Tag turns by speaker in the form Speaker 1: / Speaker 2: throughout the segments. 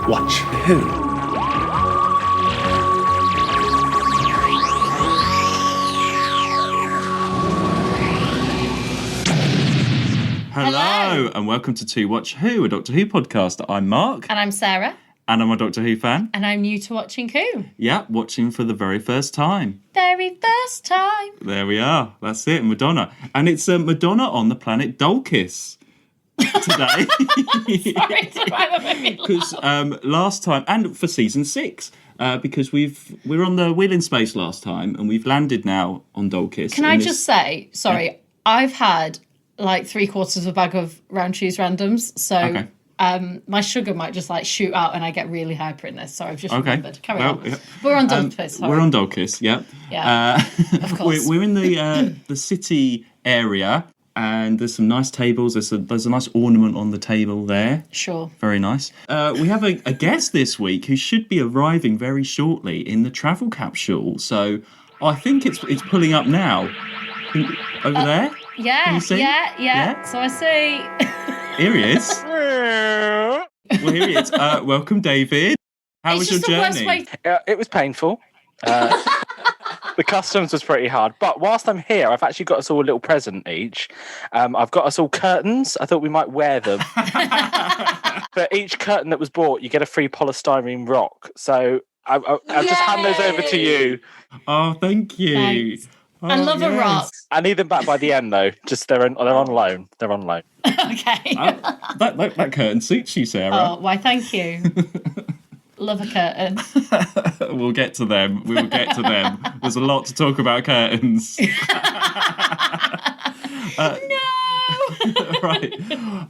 Speaker 1: Watch who?
Speaker 2: Hello, and welcome to To Watch Who, a Doctor Who podcast. I'm Mark.
Speaker 3: And I'm Sarah.
Speaker 2: And I'm a Doctor Who fan.
Speaker 3: And I'm new to watching Who.
Speaker 2: Yeah, watching for the very first time.
Speaker 3: Very first time.
Speaker 2: There we are. That's it, Madonna. And it's Madonna on the planet Dulcis today.
Speaker 3: Sorry, that made me laugh.
Speaker 2: Because last time, and for season 6, because we were on the Wheel in Space last time, and we've landed now on Dulcis.
Speaker 3: Can I just say, sorry, yeah. I've had like 3/4 of a bag of round cheese randoms, so
Speaker 2: okay.
Speaker 3: My sugar might just like shoot out and I get really hyper in this. So I've just remembered. Carry on.
Speaker 2: Yeah.
Speaker 3: We're on Dulcis.
Speaker 2: We're on Dulcis, yeah.
Speaker 3: Yeah, of course.
Speaker 2: We're in the city area, and there's some nice tables. There's a nice ornament on the table there.
Speaker 3: Sure.
Speaker 2: Very nice. We have a guest this week who should be arriving very shortly in the travel capsule. So I think it's pulling up now. Over there?
Speaker 3: Yeah,
Speaker 2: Can you see?
Speaker 3: yeah. So I see.
Speaker 2: Here he is. Well, here he is. Welcome, David. How was your journey?
Speaker 4: It was painful. The customs was pretty hard. But whilst I'm here, I've actually got us all a little present each. I've got us all curtains. I thought we might wear them. For each curtain that was bought, you get a free polystyrene rock. So I'll just hand those over to you.
Speaker 2: Oh, thank you.
Speaker 3: Thanks. I love a rock.
Speaker 4: I need them back by the end, though. Just they're on loan. They're on loan.
Speaker 3: Okay.
Speaker 2: That curtain suits you, Sarah.
Speaker 3: Oh, why, thank you. Love a curtain.
Speaker 2: We'll get to them. We will get to them. There's a lot to talk about curtains.
Speaker 3: No!
Speaker 2: Right.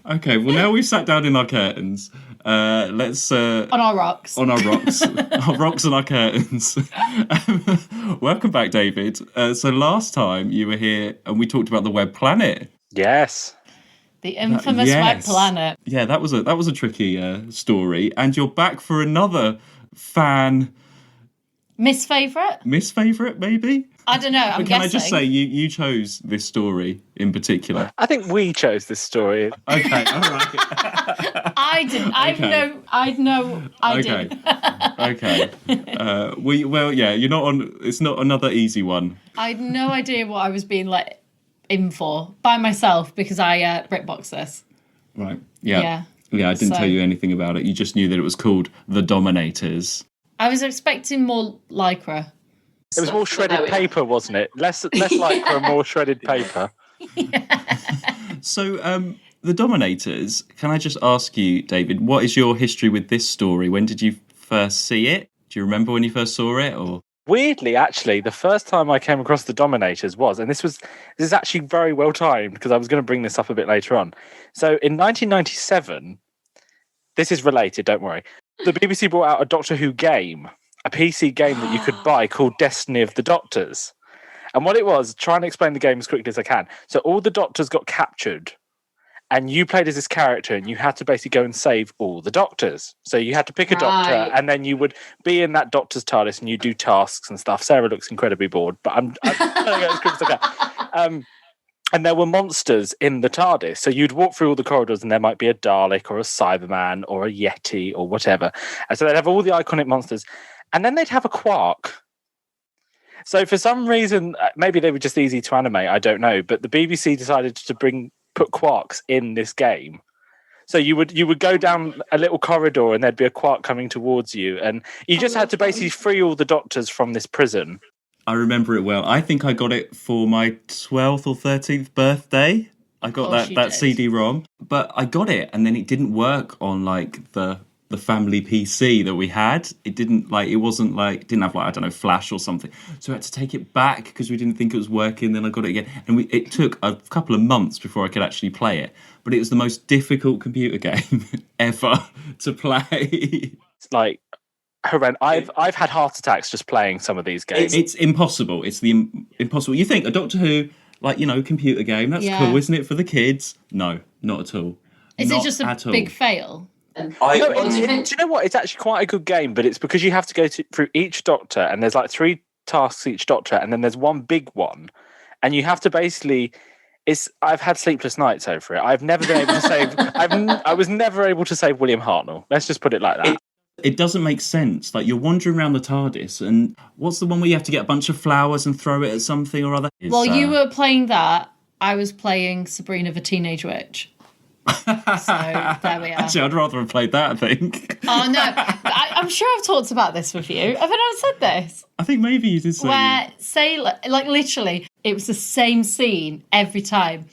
Speaker 2: Okay, well, now we've sat down in our curtains. Let's...
Speaker 3: on our rocks.
Speaker 2: On our rocks. Our rocks and our curtains. Welcome back, David. So last time you were here and we talked about the Web Planet.
Speaker 4: Yes.
Speaker 3: The infamous Web Planet.
Speaker 2: Yeah, that was a tricky story. And you're back for another fan...
Speaker 3: Miss Favourite,
Speaker 2: maybe?
Speaker 3: I don't know, I'm
Speaker 2: but can
Speaker 3: guessing.
Speaker 2: I just say, you chose this story in particular?
Speaker 4: I think we chose this story.
Speaker 2: Okay, all right.
Speaker 3: I didn't. I didn't.
Speaker 2: Okay. You're not on... It's not another easy one.
Speaker 3: I had no idea what I was being let in for by myself because I BritBoxed this.
Speaker 2: Right, yeah. Yeah, I didn't tell you anything about it. You just knew that it was called The Dominators.
Speaker 3: I was expecting more lycra.
Speaker 4: It was more shredded paper, wasn't it? Less lycra, more shredded paper.
Speaker 3: Yeah.
Speaker 2: So, The Dominators, can I just ask you, David, what is your history with this story? When did you first see it? Do you remember when you first saw it? Or
Speaker 4: weirdly, actually, the first time I came across The Dominators was, and this is actually very well timed because I was going to bring this up a bit later on. So in 1997, this is related, don't worry. The BBC brought out a Doctor Who game, a PC game that you could buy called Destiny of the Doctors. And what it was, trying to explain the game as quickly as I can. So all the Doctors got captured and you played as this character and you had to basically go and save all the Doctors. So you had to pick a Doctor and then you would be in that Doctor's TARDIS and you do tasks and stuff. Sarah looks incredibly bored, but I'm trying to go as quick as I can. And there were monsters in the TARDIS. So you'd walk through all the corridors and there might be a Dalek or a Cyberman or a Yeti or whatever. And so they'd have all the iconic monsters. And then they'd have a Quark. So for some reason, maybe they were just easy to animate, I don't know. But the BBC decided to put Quarks in this game. So you would go down a little corridor and there'd be a Quark coming towards you. And you just had to basically free all the Doctors from this prison.
Speaker 2: I remember it well. I think I got it for my 12th or 13th birthday. I got that CD-ROM. But I got it, and then it didn't work on, like, the family PC that we had. It didn't, like, it wasn't, like, didn't have, like, I don't know, Flash or something. So I had to take it back because we didn't think it was working. Then I got it again. And it took a couple of months before I could actually play it. But it was the most difficult computer game ever to play.
Speaker 4: It's like... horrendous. I've had heart attacks just playing some of these games.
Speaker 2: It's impossible. It's the impossible. You think a Doctor Who, like, computer game, that's cool, isn't it, for the kids? No, not at all.
Speaker 3: Is it just a big fail?
Speaker 4: Do you know what? It's actually quite a good game, but it's because you have to go through each Doctor, and there's like 3 tasks each Doctor, and then there's one big one, and you have to basically... I've had sleepless nights over it. I've never been able to save... I was never able to save William Hartnell. Let's just put it like that.
Speaker 2: It doesn't make sense. Like, you're wandering around the TARDIS, and what's the one where you have to get a bunch of flowers and throw it at something or other?
Speaker 3: Well, you were playing that. I was playing Sabrina the Teenage Witch. So there we are.
Speaker 2: Actually, I'd rather have played that, I think.
Speaker 3: Oh, no. I'm sure I've talked about this with you. Have I not said this?
Speaker 2: I think maybe you did say.
Speaker 3: Where Sailor, like literally, it was the same scene every time.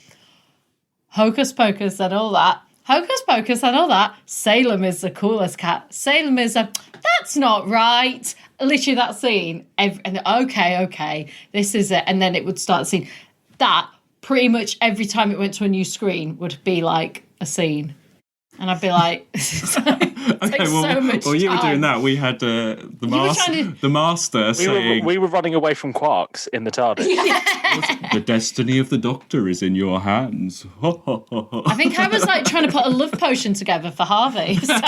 Speaker 3: Hocus Pocus and all that. Hocus Pocus and all that. Salem is the coolest cat. Salem is that's not right. Literally that scene. Okay, this is it. And then it would start the scene. That, pretty much every time it went to a new screen, would be like a scene. And I'd be like,
Speaker 2: okay, well, you were doing that. We had the master saying...
Speaker 4: We were running away from Quarks in the TARDIS.
Speaker 3: Yeah.
Speaker 2: The destiny of the Doctor is in your hands.
Speaker 3: I think I was like trying to put a love potion together for Harvey. So.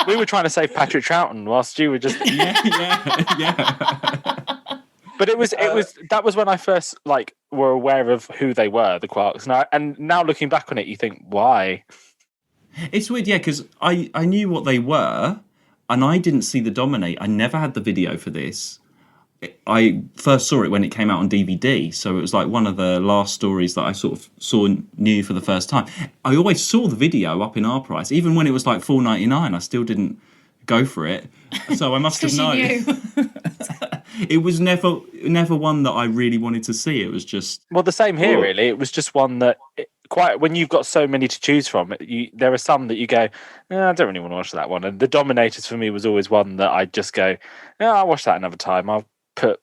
Speaker 4: We were trying to save Patrick Troughton whilst you were just...
Speaker 2: Yeah.
Speaker 4: But it was that was when I first were aware of who they were, the Quarks. And now looking back on it, you think, why?
Speaker 2: It's weird, yeah, because I knew what they were, and I didn't see the Dominate. I never had the video for this. I first saw it when it came out on DVD, so it was like one of the last stories that I sort of saw new for the first time. I always saw the video up in our price, even when it was like $4.99. I still didn't go for it, so I must have known. It was never one that I really wanted to see. It was just
Speaker 4: the same here. Really, it was just one that when you've got so many to choose from, there are some that you go, I don't really want to watch that one. And the Dominators for me was always one that I'd just go, I'll watch that another time. I'll put,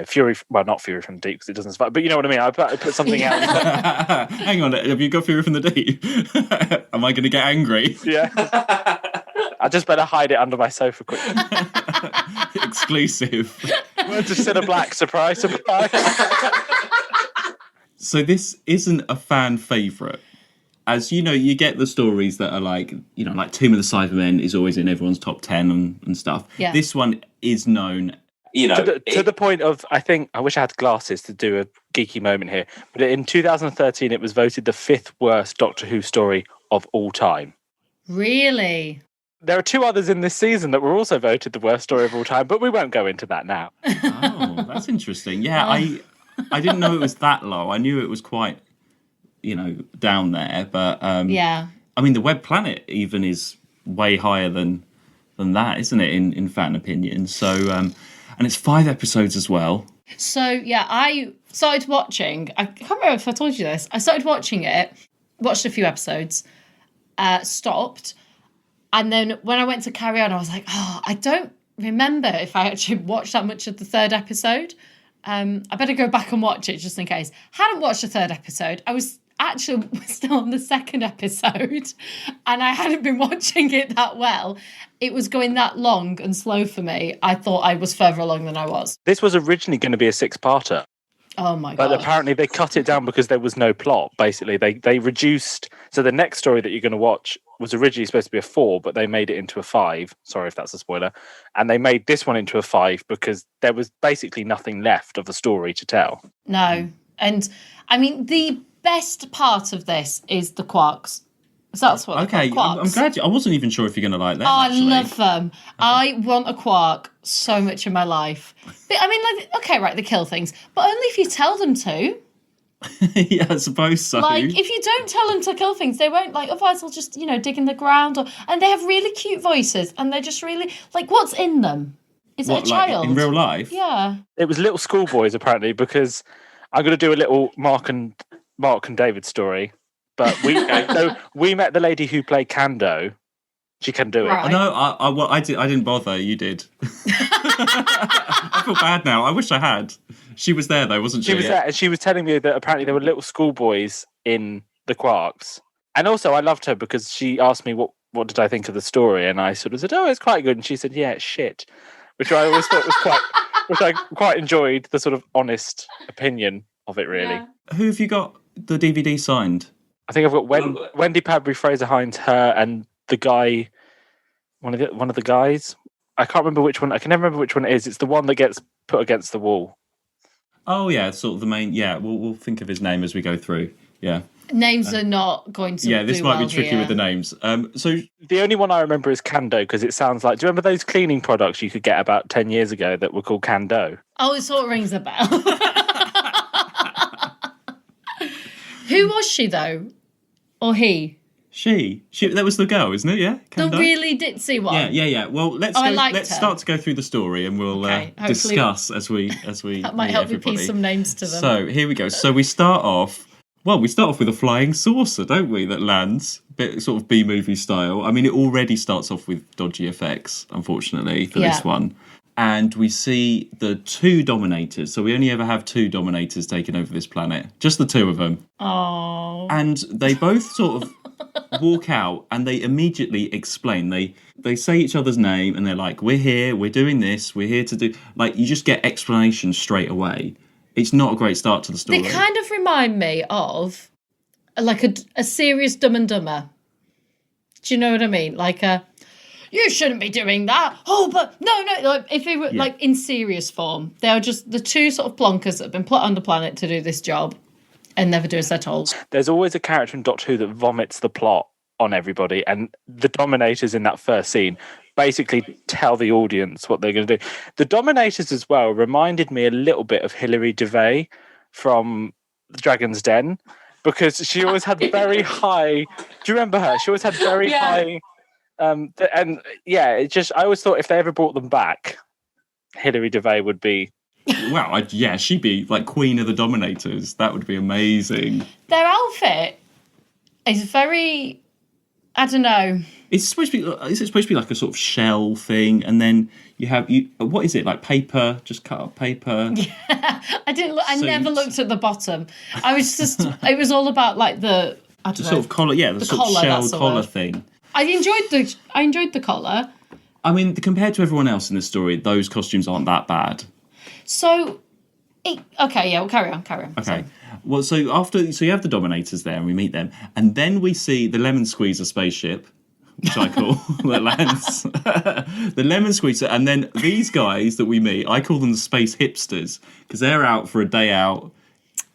Speaker 4: Fury. Well, not Fury from the Deep because it doesn't survive, but you know what I mean. I put something else.
Speaker 2: Hang on, have you got Fury from the Deep? Am I going to get angry?
Speaker 4: Yeah. I just better hide it under my sofa quickly.
Speaker 2: Exclusive.
Speaker 4: Words of Cine Black, surprise, surprise.
Speaker 2: So this isn't a fan favourite. As you know, you get the stories that are like Tomb of the Cybermen is always in everyone's top 10 and stuff.
Speaker 3: Yeah.
Speaker 2: This one is known.
Speaker 4: To the point of, I wish I had glasses to do a geeky moment here, but in 2013 it was voted the 5th worst Doctor Who story of all time.
Speaker 3: Really?
Speaker 4: There are 2 others in this season that were also voted the worst story of all time, but we won't go into that now.
Speaker 2: Oh, that's interesting. Yeah, I didn't know it was that low. I knew it was quite, down there. But,
Speaker 3: yeah.
Speaker 2: I mean, the Web Planet even is way higher than that, isn't it, in fan opinion? So, and it's 5 episodes as well.
Speaker 3: So, yeah, I started watching. I can't remember if I told you this. I started watching it, watched a few episodes, stopped. And then when I went to carry on, I was like, I don't remember if I actually watched that much of the 3rd episode. I better go back and watch it just in case. Hadn't watched the 3rd episode. I was actually still on the 2nd episode and I hadn't been watching it that well. It was going that long and slow for me. I thought I was further along than I was.
Speaker 4: This was originally going to be a 6-parter.
Speaker 3: Oh my God.
Speaker 4: But apparently they cut it down because there was no plot. Basically, they reduced. So the next story that you're going to watch was originally supposed to be a 4, but they made it into a 5. Sorry if that's a spoiler. And they made this one into a 5 because there was basically nothing left of the story to tell.
Speaker 3: No. And I mean, the best part of this is the Quarks. So that's what
Speaker 2: okay, I'm glad I wasn't even sure if you're going to like them.
Speaker 3: I
Speaker 2: actually.
Speaker 3: love them. Okay. I want a Quark so much in my life. But, I mean, okay, right, they kill things, but only if you tell them to.
Speaker 2: Yeah, I suppose so.
Speaker 3: Like, if you don't tell them to kill things, they won't, otherwise they'll just, dig in the ground. And they have really cute voices, and they're just really, what's in them? Is it a child?
Speaker 2: In real life?
Speaker 3: Yeah.
Speaker 4: It was little schoolboys, apparently, because I'm going to do a little Mark and David story. But we met the lady who played Kando. She can do it.
Speaker 3: Right.
Speaker 2: No, I didn't bother. You did. I feel bad now. I wish I had. She was there though, wasn't she?
Speaker 4: She was there, and she was telling me that apparently there were little schoolboys in the Quarks. And also, I loved her because she asked me what did I think of the story, and I sort of said, "Oh, it's quite good." And she said, "Yeah, it's shit," which I always thought was which I quite enjoyed, the sort of honest opinion of it. Really.
Speaker 3: Yeah.
Speaker 2: Who have you got the DVD signed?
Speaker 4: I think I've got Wendy Padbury, Fraser Hines, her, and the guy, one of the guys. I can't remember which one. I can never remember which one it is. It's the one that gets put against the wall.
Speaker 2: Oh yeah, sort of the main. Yeah, we'll think of his name as we go through. Yeah.
Speaker 3: Names are not going to
Speaker 2: Yeah, this
Speaker 3: do
Speaker 2: might
Speaker 3: well
Speaker 2: be tricky
Speaker 3: here.
Speaker 2: with the names. So
Speaker 4: The only one I remember is Kando, because it sounds like... Do you remember those cleaning products you could get about 10 years ago that were called Kando?
Speaker 3: Oh, it sort of rings a bell. Who was she, though? Or he?
Speaker 2: She, that was the girl, isn't it? Yeah,
Speaker 3: The
Speaker 2: Kando?
Speaker 3: really ditzy one.
Speaker 2: Yeah. Well, let's
Speaker 3: her.
Speaker 2: start to go through the story, and we'll discuss as we
Speaker 3: That might help
Speaker 2: everybody.
Speaker 3: you piece some names to them.
Speaker 2: So here we go. So we start off with a flying saucer, don't we? That lands, bit sort of B-movie style. I mean, it already starts off with dodgy effects, unfortunately, for this one. And we see the 2 Dominators. So we only ever have 2 Dominators taking over this planet. Just the 2 of them.
Speaker 3: Oh.
Speaker 2: And they both sort of walk out and they immediately explain. They say each other's name and they're like, we're here, we're doing this, we're here to do... Like, you just get explanations straight away. It's not a great start to the story.
Speaker 3: They kind of remind me of like a serious Dumb and Dumber. Do you know what I mean? Like you shouldn't be doing that. Oh, but no. Like, if they were like in serious form, they are just the 2 sort of plonkers that have been put on the planet to do this job and never do as they're told.
Speaker 4: There's always a character in Doctor Who that vomits the plot on everybody, and the Dominators in that first scene basically tell the audience what they're going to do. The Dominators as well reminded me a little bit of Hilary Devey from The Dragon's Den, because she always had very high... Do you remember her? She always had very high... it just... I always thought if they ever brought them back, Hilary Devey would be...
Speaker 2: Well, she'd be like Queen of the Dominators. That would be amazing.
Speaker 3: Their outfit is very... I don't know.
Speaker 2: Is it supposed to be like a sort of shell thing, and then you have what is it, like paper? Just cut up paper.
Speaker 3: Yeah, I didn't. I never looked at the bottom. I was just. It was all about like the
Speaker 2: sort of collar. Yeah, the sort
Speaker 3: collar,
Speaker 2: of shell collar thing.
Speaker 3: I enjoyed the collar.
Speaker 2: I mean, compared to everyone else in this story, those costumes aren't that bad.
Speaker 3: So, we'll carry on.
Speaker 2: Okay.
Speaker 3: Sorry.
Speaker 2: Well, so you have the Dominators there, and we meet them, and then we see the Lemon Squeezer spaceship, which I call that lands. The Lemon Squeezer, and then these guys that we meet, I call them the space hipsters because they're out for a day out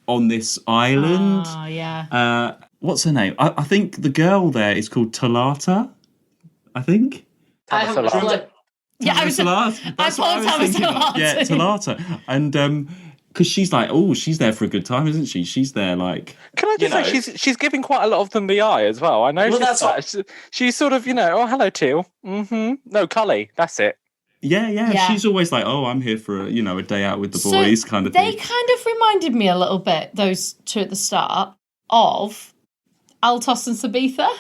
Speaker 2: on this island.
Speaker 3: Oh, yeah.
Speaker 2: What's her name? I think the girl there is called Talata. I think.
Speaker 4: Talata.
Speaker 3: Yeah, I thought Talata.
Speaker 2: Yeah, Talata, and because she's like, she's there for a good time, isn't she? She's there like.
Speaker 4: Can I just say she's giving quite a lot of them the eye as well. I know she's sort of hello Teal. No, Cully. That's it.
Speaker 2: Yeah. She's always like, I'm here for a day out with the boys, kind of thing.
Speaker 3: They kind of reminded me a little bit, those 2 at the start, of Altos and Sabitha.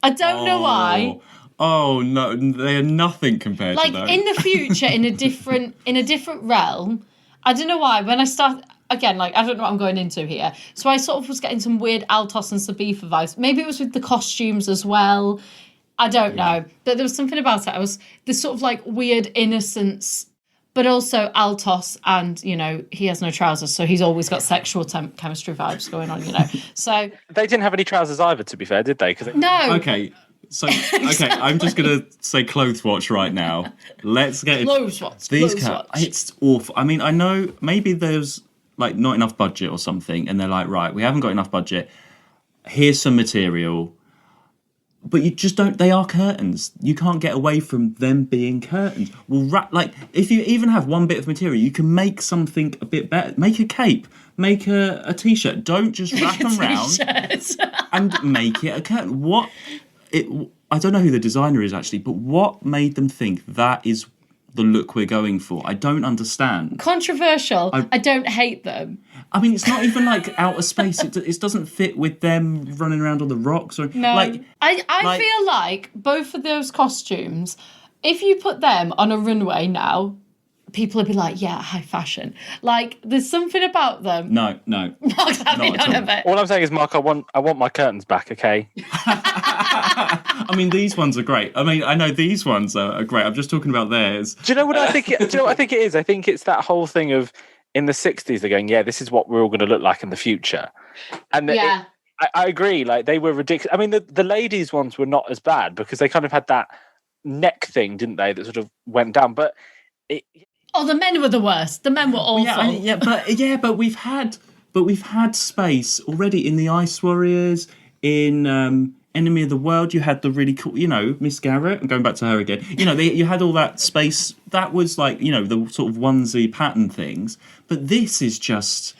Speaker 3: I don't know why.
Speaker 2: Oh no, they are nothing compared to those.
Speaker 3: Like in the future, in a different realm. I don't know why. When I start again, like I don't know what I'm going into here. So I sort of was getting some weird Altos and Sabitha vibes. Maybe it was with the costumes as well. I don't know, but there was something about it. I was this sort of like weird innocence, but also Altos, and he has no trousers, so he's always got sexual chemistry vibes going on. So
Speaker 4: they didn't have any trousers either. To be fair, did they?
Speaker 3: No.
Speaker 2: Okay. So, I'm just going to say Clothes Watch right now. Let's get
Speaker 3: Clothes Watch.
Speaker 2: It's awful. I mean, I know maybe there's like not enough budget or something, and they're like, right, we haven't got enough budget. Here's some material. But you just don't... They are curtains. You can't get away from them being curtains. Well, if you even have one bit of material, you can make something a bit better. Make a cape. Make a T-shirt. Don't just wrap them round and make it a curtain. I don't know who the designer is actually, but what made them think that is the look we're going for? I don't understand.
Speaker 3: Controversial. I don't hate them.
Speaker 2: I mean, it's not even like outer space. It doesn't fit with them running around on the rocks. Or
Speaker 3: no, I feel like both of those costumes, if you put them on a runway now, people would be like, yeah, high fashion. Like, there's something about them.
Speaker 2: No.
Speaker 3: Mark's having none of it.
Speaker 4: All I'm saying is, Mark, I want my curtains back, okay?
Speaker 2: I mean, these ones are great. I mean, I know these ones are great. I'm just talking about theirs.
Speaker 4: Do you know what I think? Do you know what I think it is? I think it's that whole thing of in the 60s, they're going, yeah, this is what we're all going to look like in the future. And I agree. Like, they were ridiculous. I mean, the ladies' ones were not as bad because they kind of had that neck thing, didn't they? That sort of went down. But
Speaker 3: the men were the worst. The men were awful.
Speaker 2: But we've had but we've had space already in the Ice Warriors, in Enemy of the World. You had the really cool, Miss Garrett. I'm going back to her again. You had all that space. That was like, the sort of onesie pattern things. But this is just...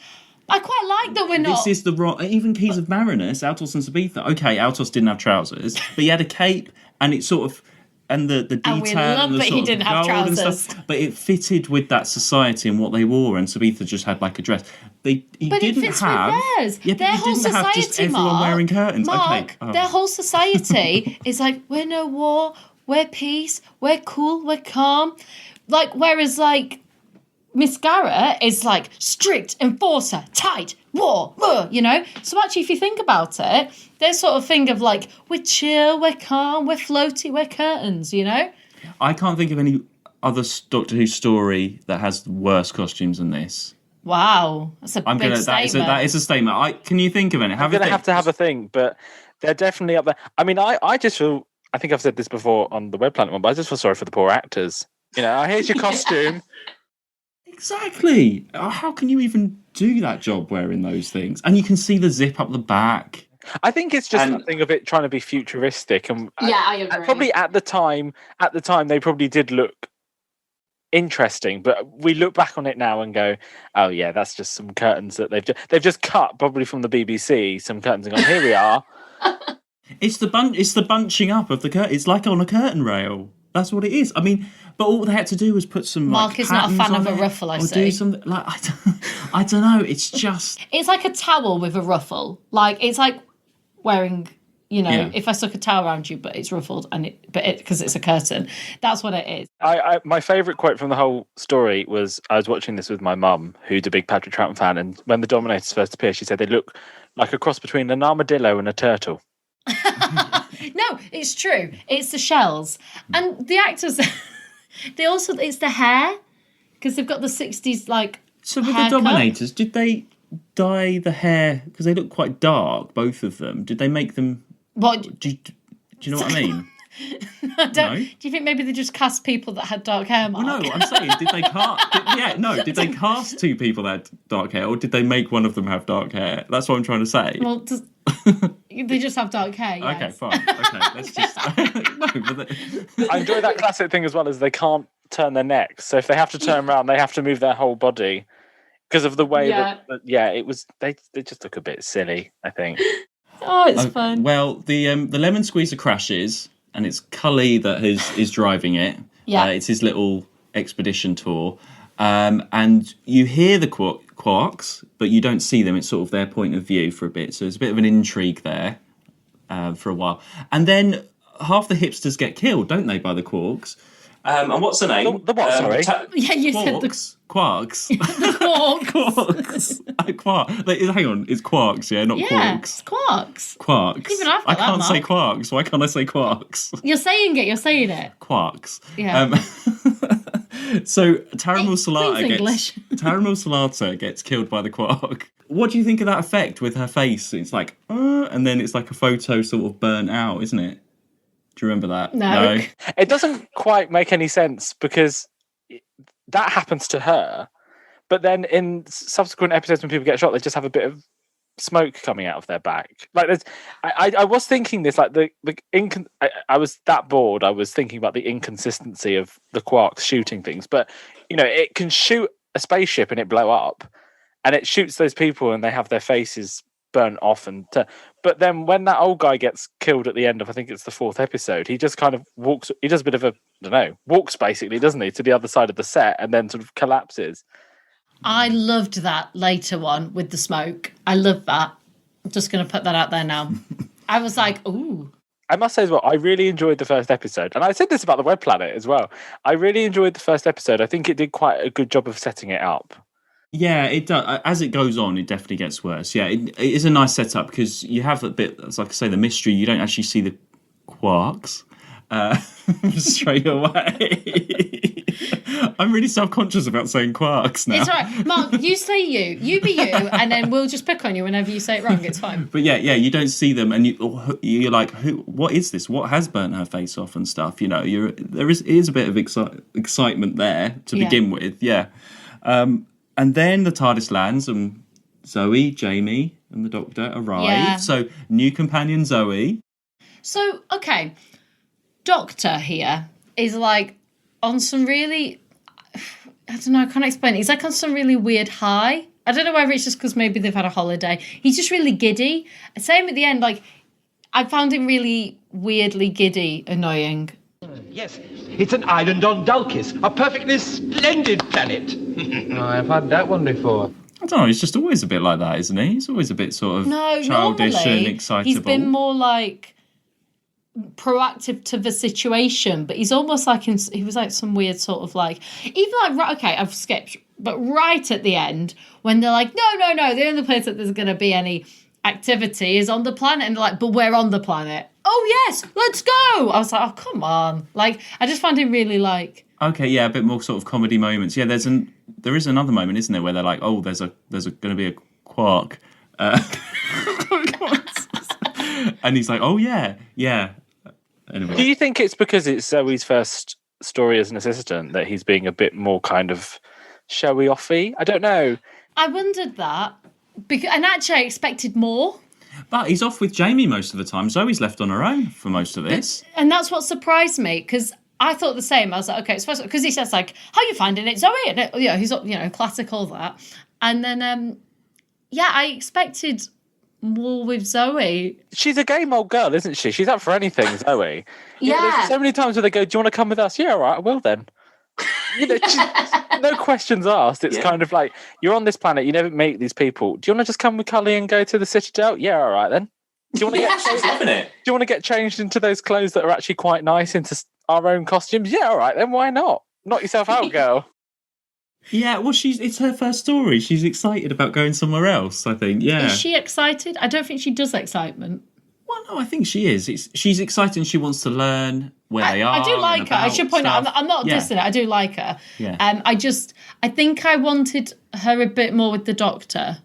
Speaker 3: I quite like that we're not...
Speaker 2: This is the wrong... Even Keys of Marinus, Altos and Sabitha. Okay, Altos didn't have trousers, but he had a cape, and it sort of... And the detail
Speaker 3: and we love
Speaker 2: and the
Speaker 3: that he didn't have trousers.
Speaker 2: And stuff, but it fitted with that society and what they wore, and Sabitha just had like a dress. He didn't
Speaker 3: fits
Speaker 2: have
Speaker 3: with theirs.
Speaker 2: Yeah,
Speaker 3: their
Speaker 2: but
Speaker 3: whole
Speaker 2: he didn't have just
Speaker 3: society,
Speaker 2: everyone wearing curtains.
Speaker 3: Mark,
Speaker 2: okay.
Speaker 3: Their whole society is like, we're no war, we're peace, we're cool, we're calm. Like, whereas like Miss Garrett is like strict enforcer, tight, war, So actually, if you think about it, their sort of thing of like, we're chill, we're calm, we're floaty, we're curtains,
Speaker 2: I can't think of any other Doctor Who story that has worse costumes than this.
Speaker 3: Wow, that's a big statement.
Speaker 2: That is a statement. Can you think of any?
Speaker 4: I'm going to have to have a think, but they're definitely up there. I mean, I just feel... I think I've said this before on the Web Planet one, but I just feel sorry for the poor actors. Here's your costume.
Speaker 2: Exactly. How can you even do that job wearing those things? And you can see the zip up the back.
Speaker 4: I think it's just a thing of it trying to be futuristic, and
Speaker 3: I agree.
Speaker 4: Probably at the time they probably did look interesting, but we look back on it now and go, oh yeah, that's just some curtains that they've just cut probably from the BBC some curtains and gone, here we are.
Speaker 2: It's the bunching up of the curtain. It's like on a curtain rail. That's what it is. I mean, but all they had to do was put some.
Speaker 3: Mark is not a fan of a ruffle. I see.
Speaker 2: Do something like I don't know. It's just.
Speaker 3: It's like a towel with a ruffle. Like it's like wearing. If I stuck a towel around you, but it's ruffled, because it's a curtain. That's what it is.
Speaker 4: My favourite quote from the whole story was, I was watching this with my mum, who's a big Patrick Troughton fan, and when the Dominators first appeared, she said they look like a cross between an armadillo and a turtle.
Speaker 3: No, it's true. It's the shells. And the actors, it's the hair, because they've got the 60s, like,
Speaker 2: So with
Speaker 3: haircut.
Speaker 2: the Dominators, did they dye the hair, because they look quite dark, both of them? Did they make them...
Speaker 3: What?
Speaker 2: Do you know what I mean?
Speaker 3: Do you think maybe they just cast people that had dark hair, Mark?
Speaker 2: Well, no, I'm saying, did they cast... Did they cast two people that had dark hair, or did they make one of them have dark hair? That's what I'm trying to say.
Speaker 3: Well, they just have dark hair, yes.
Speaker 2: Okay, fine. Okay, let's just...
Speaker 4: I enjoy that classic thing as well, as they can't turn their necks. So if they have to turn around, they have to move their whole body because of the way that it was... They just look a bit silly, I think.
Speaker 3: Oh, it's fun.
Speaker 2: Well, the lemon squeezer crashes, and it's Cully that is driving it.
Speaker 3: Yeah,
Speaker 2: it's his little expedition tour, and you hear the Quarks, but you don't see them. It's sort of their point of view for a bit. So there's a bit of an intrigue there for a while, and then half the hipsters get killed, don't they, by the Quarks? And what's the name?
Speaker 4: The what? Sorry.
Speaker 3: You
Speaker 2: Quarks?
Speaker 3: said the
Speaker 2: Quarks.
Speaker 3: Quarks.
Speaker 2: Quarks. Hang on, it's Quarks, yeah, not Quarks.
Speaker 3: It's Quarks.
Speaker 2: Quarks.
Speaker 3: Even I've got
Speaker 2: I can't
Speaker 3: that,
Speaker 2: say
Speaker 3: Mark.
Speaker 2: Quarks. Why can't I say Quarks?
Speaker 3: You're saying it.
Speaker 2: Quarks.
Speaker 3: Yeah.
Speaker 2: So Taramul
Speaker 3: English.
Speaker 2: Salata gets killed by the Quark. What do you think of that effect with her face? It's like, and then it's like a photo sort of burnt out, isn't it? Do you remember that?
Speaker 3: No.
Speaker 4: It doesn't quite make any sense, because that happens to her, but then in subsequent episodes when people get shot, they just have a bit of smoke coming out of their back. Like, I was thinking this, like I was that bored. I was thinking about the inconsistency of the Quarks shooting things, but it can shoot a spaceship and it blow up, and it shoots those people and they have their faces burnt off, but then when that old guy gets killed at the end of, I think it's the 4th episode, he just kind of walks. He does a bit of walks basically, doesn't he, to the other side of the set, and then sort of collapses.
Speaker 3: I loved that later one with the smoke. I love that. I'm just going to put that out there now. I was like, ooh.
Speaker 4: I must say as well, I really enjoyed the first episode, and I said this about the Web Planet as well. I really enjoyed the first episode. I think it did quite a good job of setting it up.
Speaker 2: Yeah, it does. As it goes on, it definitely gets worse. Yeah, it is a nice setup, because you have a bit, like I say, the mystery. You don't actually see the Quarks straight away. I'm really self-conscious about saying Quarks now.
Speaker 3: It's all right. Mark, you say you be you, and then we'll just pick on you whenever you say it wrong. It's fine.
Speaker 2: But yeah, you don't see them, and you're like, what is this? What has burnt her face off and stuff? There is a bit of excitement there to begin with. Yeah. And then the TARDIS lands, and Zoe, Jamie, and the Doctor arrive.
Speaker 3: Yeah.
Speaker 2: So, new companion Zoe.
Speaker 3: So, okay. Doctor here is like on some really... I don't know, I can't explain it. He's like on some really weird high. I don't know whether it's just because maybe they've had a holiday. He's just really giddy. Same at the end, like, I found him really weirdly giddy, annoying.
Speaker 1: Yes, it's an island on Dulcis, a perfectly splendid planet.
Speaker 5: I've had that one before.
Speaker 2: I don't know, he's just always a bit like that, isn't he? He's always a bit sort of childish and excitable.
Speaker 3: He's been more like proactive to the situation, but he's almost like he was like some weird sort of like, even like, right, okay, I've skipped, but right at the end when they're like, no, the only place that there's going to be any activity is on the planet, and they're like, but we're on the planet. Oh yes, let's go. I was like, oh come on, like I just found him really like,
Speaker 2: okay, yeah, a bit more sort of comedy moments. Yeah, there is another moment, isn't there, where they're like, oh, there's going to be a quark, and he's like, oh yeah. Anyway.
Speaker 4: Do you think it's because it's Zoe's first story as an assistant that he's being a bit more kind of showy offy? I don't know.
Speaker 3: I wondered that, and actually I expected more.
Speaker 2: But he's off with Jamie most of the time. Zoe's left on her own for most of this.
Speaker 3: And that's what surprised me, because I thought the same. I was like, okay, it's supposed because he says like, how are you finding it, Zoe? And he's classic all that. And then I expected more with Zoe.
Speaker 4: She's a game old girl, isn't she? She's up for anything, Zoe. There's so many times where they go, do you want to come with us? Yeah, all right, I will then. No questions asked. It's kind of like, you're on this planet, you never meet these people. Do you want to just come with Cully and go to the Citadel? Yeah, all right then. Do you want to get
Speaker 6: she's loving it.
Speaker 4: Do you want to get changed into those clothes that are actually quite nice, into our own costumes? Yeah, all right then. Why not? Knock yourself out, girl.
Speaker 2: Yeah, well, it's her first story. She's excited about going somewhere else, I think. Yeah.
Speaker 3: Is she excited? I don't think she does excitement.
Speaker 2: Well, no, I think she is. She's excited and she wants to learn where they are.
Speaker 3: I do like her. I should point out, I'm not dissing it. I do like her.
Speaker 2: Yeah.
Speaker 3: I think I wanted her a bit more with the Doctor.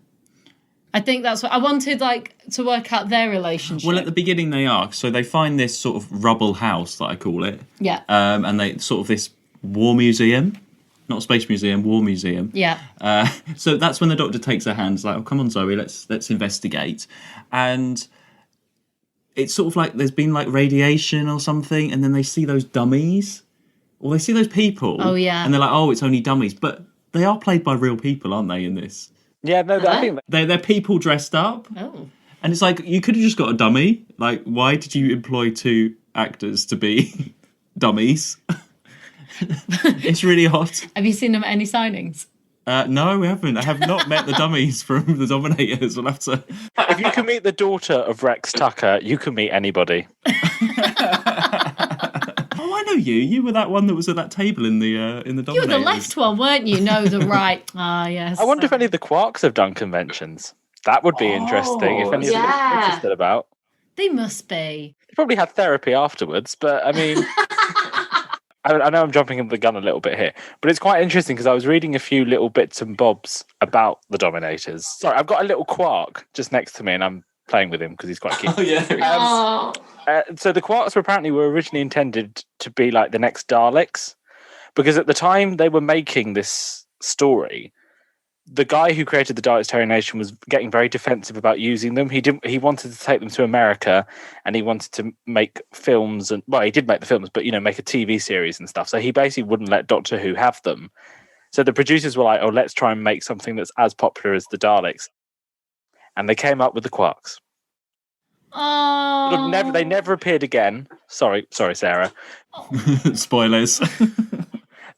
Speaker 3: I think that's what I wanted, like, to work out their relationship.
Speaker 2: Well, at the beginning they are. So they find this sort of rubble house, that I call it.
Speaker 3: Yeah.
Speaker 2: And they sort of this war museum. Not a space museum, war museum.
Speaker 3: Yeah.
Speaker 2: So that's when the Doctor takes her hands, like, oh, come on, Zoe, let's investigate. And it's sort of like there's been like radiation or something, and then they see those dummies, or they see those people.
Speaker 3: Oh, yeah.
Speaker 2: And they're like, oh, it's only dummies. But they are played by real people, aren't they, in this?
Speaker 4: Yeah, no, I think
Speaker 2: they're people dressed up.
Speaker 3: Oh.
Speaker 2: And it's like, you could have just got a dummy. Like, why did you employ two actors to be dummies? It's really hot.
Speaker 3: Have you seen them at any signings?
Speaker 2: No, we haven't. I have not met the dummies from the Dominators. We'll have to.
Speaker 4: If you can meet the daughter of Rex Tucker, you can meet anybody.
Speaker 2: Oh, I know you. You were that one that was at that table in the Dominators.
Speaker 3: You were the left one, weren't you? No, the right. Ah, yes.
Speaker 4: I wonder if any of the Quarks have done conventions. That would be interesting. If any of them are interested about.
Speaker 3: They must be.
Speaker 4: They probably had therapy afterwards, but I mean. I know I'm jumping the gun a little bit here, but it's quite interesting because I was reading a few little bits and bobs about the Dominators. Sorry, I've got a little Quark just next to me and I'm playing with him because he's quite cute.
Speaker 6: Oh, yeah.
Speaker 4: So the Quarks were originally intended to be like the next Daleks, because at the time they were making this story, the guy who created the Daleks Terry Nation was getting very defensive about using them. He wanted to take them to America, and he wanted to make films, and well, he did make the films, but make a TV series and stuff. So he basically wouldn't let Doctor Who have them. So the producers were like, "Oh, let's try and make something that's as popular as the Daleks," and they came up with the Quarks.
Speaker 3: Oh.
Speaker 4: They never appeared again. Sorry, Sarah.
Speaker 2: Spoilers.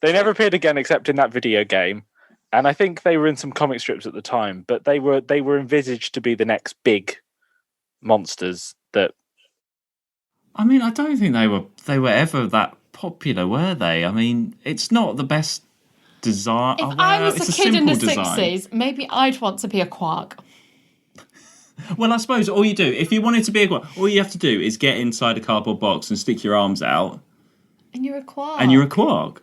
Speaker 4: They never appeared again except in that video game. And I think they were in some comic strips at the time, but they were envisaged to be the next big monsters that.
Speaker 2: I mean, I don't think they were ever that popular, were they? I mean, it's not the best design.
Speaker 3: If I was a kid in the 60s, maybe I'd want to be a Quark.
Speaker 2: Well, I suppose all you do, if you wanted to be a Quark, all you have to do is get inside a cardboard box and stick your arms out.
Speaker 3: And you're a Quark.
Speaker 2: And you're a Quark.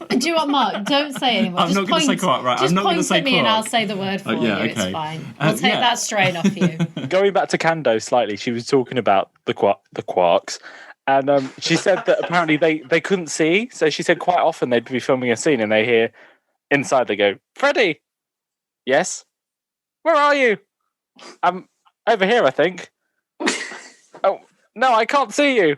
Speaker 3: Do you want Mark? Don't say anymore.
Speaker 2: I'm not going to say Quark, right? I'm not going to say
Speaker 3: Just point at me and I'll say the word for you.
Speaker 2: Okay.
Speaker 3: It's fine. We'll take that strain off you.
Speaker 4: Going back to Kando slightly, she was talking about the Quarks. And she said that apparently they couldn't see. So she said quite often they'd be filming a scene and they hear inside, they go, Freddie. Yes? Where are you? I'm over here, I think. Oh, no, I can't see you.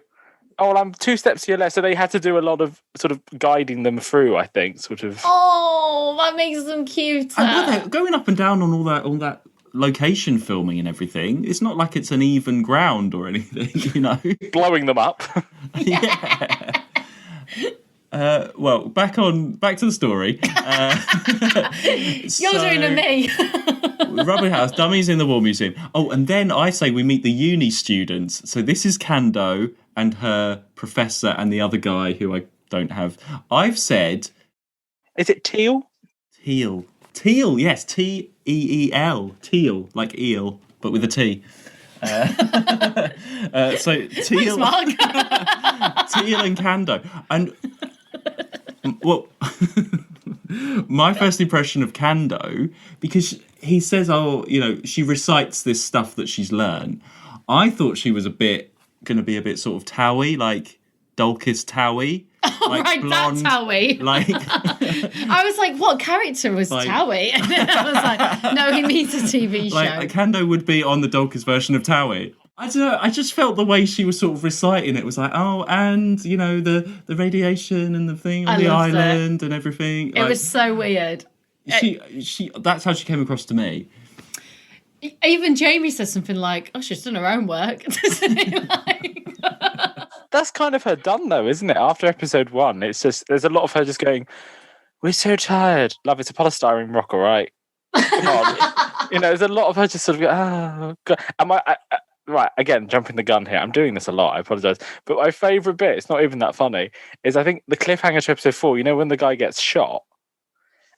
Speaker 4: Oh, well, I'm 2 steps to your left. So they had to do a lot of sort of guiding them through, I think, sort of.
Speaker 3: Oh, that makes them cuter.
Speaker 2: And were they going up and down on all that location filming and everything? It's not like it's an even ground or anything, you know.
Speaker 4: Blowing them up.
Speaker 2: Yeah. Well, back to the story.
Speaker 3: You're doing a me.
Speaker 2: Rubber House, Dummies in the War Museum. Oh, and then I say we meet the uni students. So this is Kando and her professor and the other guy who I don't have. I've said...
Speaker 4: Is it Teal?
Speaker 2: Teal. Teal, yes. T-E-E-L. Teal, like eel, but with a T. So Teal... Teal and Kando. And... Well... My first impression of Kando, because he says, oh, you know, she recites this stuff that she's learned. I thought she was going to be a bit sort of Towie, like Dulcus Towie.
Speaker 3: Oh,
Speaker 2: like
Speaker 3: right,
Speaker 2: blonde,
Speaker 3: that Towie.
Speaker 2: Like,
Speaker 3: I was like, what character was Towie? And I was like, no, he means a TV show.
Speaker 2: Like, Kando would be on the Dulcus version of Towie. I don't know, I just felt the way she was sort of reciting it was like, oh, and, you know, the radiation and the thing on the island and everything.
Speaker 3: It was so weird.
Speaker 2: She that's how she came across to me.
Speaker 3: Even Jamie says something like, oh, she's done her own work.
Speaker 4: That's kind of her done, though, isn't it? After episode 1, it's just, there's a lot of her just going, we're so tired. Love, it's a polystyrene rock, all right? Come on. You know, there's a lot of her just sort of, oh, God. Right, again, jumping the gun here. I'm doing this a lot. I apologise. But my favourite bit, it's not even that funny, is I think the cliffhanger to episode 4, you know, when the guy gets shot?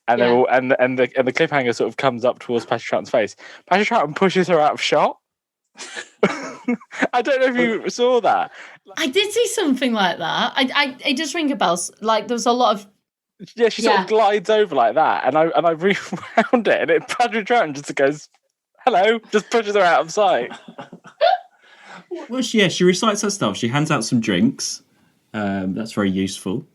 Speaker 4: And they're all, and the cliffhanger sort of comes up towards Patrick Troughton's face. Patrick Troughton pushes her out of shot. I don't know if you saw that.
Speaker 3: I did see something like that. It does ring a bell. Like there was a lot of.
Speaker 4: Yeah, she sort of glides over like that, and I rewound it, and Patrick Troughton just goes, "Hello," just pushes her out of sight.
Speaker 2: Well, she recites her stuff. She hands out some drinks. That's very useful.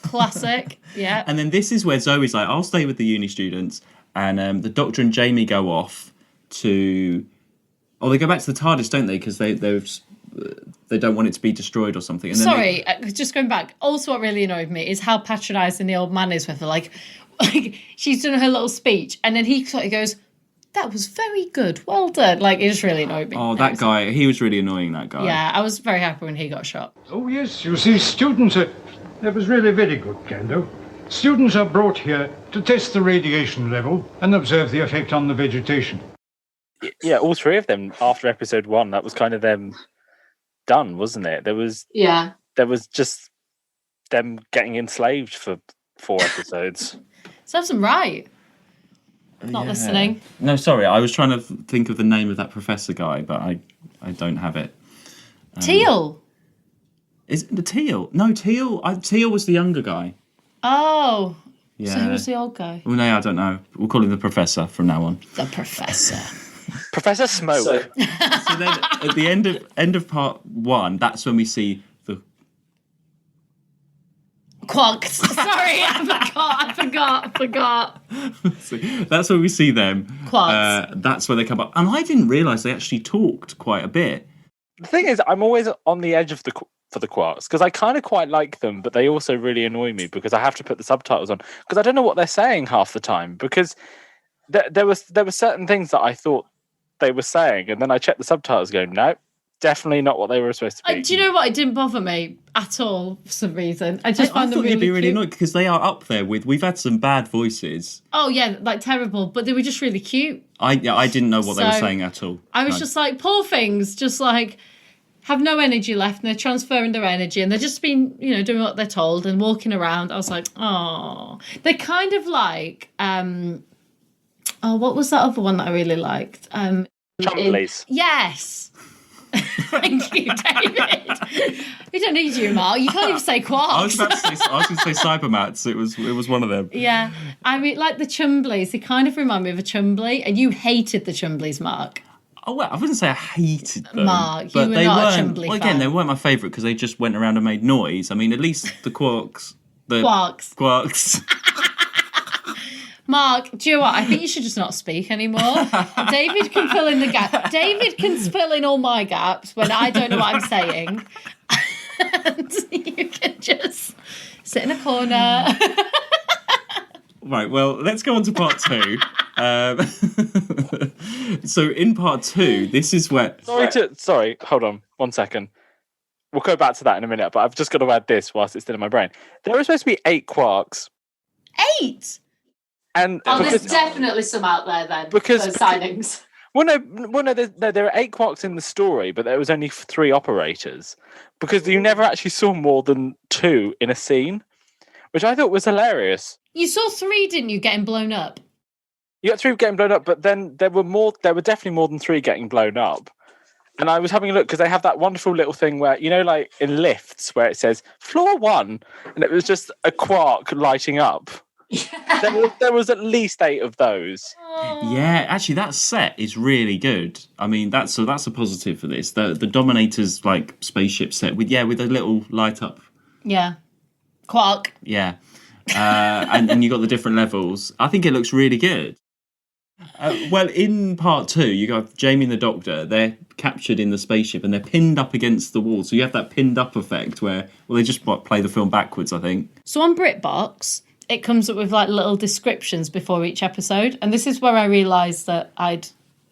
Speaker 3: Classic, yeah.
Speaker 2: And then this is where Zoe's like, I'll stay with the uni students. And the Doctor and Jamie go off to... Oh, they go back to the TARDIS, don't they? Because they don't want it to be destroyed or something. And
Speaker 3: Sorry, just going back. Also, what really annoyed me is how patronising the old man is with her. Like she's done her little speech, and then he sort of goes, that was very good, well done. Like, it just really annoyed me.
Speaker 2: Oh, that guy, he was really annoying, that guy.
Speaker 3: Yeah, I was very happy when he got shot.
Speaker 6: Oh, yes, you see, students are... That was really very good, Kando. Students are brought here to test the radiation level and observe the effect on the vegetation.
Speaker 4: Yeah, all 3 of them after episode 1, that was kind of them done, wasn't it? There was just them getting enslaved for 4 episodes.
Speaker 3: Serves them right. Not listening.
Speaker 2: No, sorry, I was trying to think of the name of that professor guy, but I don't have it.
Speaker 3: Teal.
Speaker 2: Is it the Teal? No, Teal was the younger guy.
Speaker 3: Oh.
Speaker 2: Yeah.
Speaker 3: So who was the old guy?
Speaker 2: Well, no, I don't know. We'll call him the Professor from now on.
Speaker 3: The Professor.
Speaker 4: Professor Smoke.
Speaker 2: So then at the end of part 1, that's when we see the...
Speaker 3: Quarks. Sorry, I forgot.
Speaker 2: So that's when we see them.
Speaker 3: Quarks.
Speaker 2: That's where they come up. And I didn't realise they actually talked quite a bit.
Speaker 4: The thing is, I'm always on the edge of for the Quarks, because I kind of quite like them, but they also really annoy me because I have to put the subtitles on because I don't know what they're saying half the time, because there were certain things that I thought they were saying, and then I checked the subtitles going, no, definitely not what they were supposed to be.
Speaker 3: Do you know what? It didn't bother me at all for some reason. I just found them
Speaker 2: thought
Speaker 3: really
Speaker 2: you'd be really
Speaker 3: cute.
Speaker 2: annoyed because they are up there with... We've had some bad voices.
Speaker 3: Oh yeah, like terrible, but they were just really cute.
Speaker 2: I didn't know what they were saying at all.
Speaker 3: I was just like, poor things, just like have no energy left, and they're transferring their energy, and they're just been, doing what they're told and walking around. I was like, oh, they're kind of like, what was that other one that I really liked?
Speaker 4: Chumblies.
Speaker 3: Yes. Thank you, David. We don't need you, Mark. You can't even say Quarks.
Speaker 2: I was going to say Cybermats. It was one of them.
Speaker 3: Yeah. I mean, like the Chumblies, they kind of remind me of a Chumbly, and you hated the Chumblies, Mark.
Speaker 2: Oh, well, I wouldn't say I hated them.
Speaker 3: Mark,
Speaker 2: but
Speaker 3: you were
Speaker 2: they
Speaker 3: not a
Speaker 2: weren't,
Speaker 3: Chumbly
Speaker 2: well, again,
Speaker 3: fan.
Speaker 2: they weren't my favourite because they just went around and made noise. I mean, at least the Quarks...
Speaker 3: Quarks.
Speaker 2: Quarks.
Speaker 3: Mark, do you know what? I think you should just not speak anymore. David can fill in the gap. David can fill in all my gaps when I don't know what I'm saying. And you can just sit in a corner.
Speaker 2: Right, well, let's go on to part 2. So in part 2, this is where...
Speaker 4: Sorry, hold on 1 second. We'll go back to that in a minute, but I've just got to add this whilst it's still in my brain. There are supposed to be 8 quarks.
Speaker 3: 8?
Speaker 4: And
Speaker 3: there's definitely some out there then, because signings.
Speaker 4: Well, no, there are 8 quarks in the story, but there was only 3 operators. Because you never actually saw more than 2 in a scene, which I thought was hilarious.
Speaker 3: You saw 3, didn't you, getting blown up?
Speaker 4: You got 3 getting blown up, but then there were definitely more than 3 getting blown up. And I was having a look because they have that wonderful little thing where, you know, like in lifts where it says floor 1, and it was just a quark lighting up. Yeah. There was at least 8 of those.
Speaker 2: Yeah, actually, that set is really good. I mean, that's a positive for this. The Dominators like spaceship set with a little light up.
Speaker 3: Yeah, quark.
Speaker 2: Yeah, and you got the different levels. I think it looks really good. Well, in part 2, you got Jamie and the Doctor. They're captured in the spaceship and they're pinned up against the wall. So you have that pinned up effect where, they just play the film backwards, I think.
Speaker 3: So on BritBox, it comes up with like little descriptions before each episode. And this is where I realised that I'd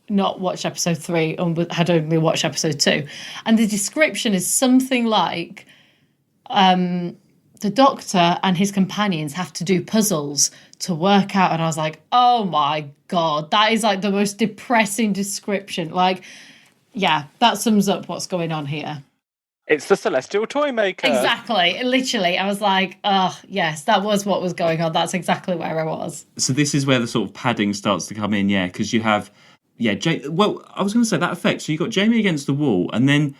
Speaker 3: not watched episode 3 and had only watched episode 2. And the description is something like... the Doctor and his companions have to do puzzles to work out. And I was like, oh my God, that is like the most depressing description. Like, yeah, that sums up what's going on here.
Speaker 4: It's the Celestial Toy Maker.
Speaker 3: Exactly. Literally, I was like, oh, yes, that was what was going on. That's exactly where I was.
Speaker 2: So this is where the sort of padding starts to come in, yeah, because you have, I was going to say that effect. So you got Jamie against the wall and then...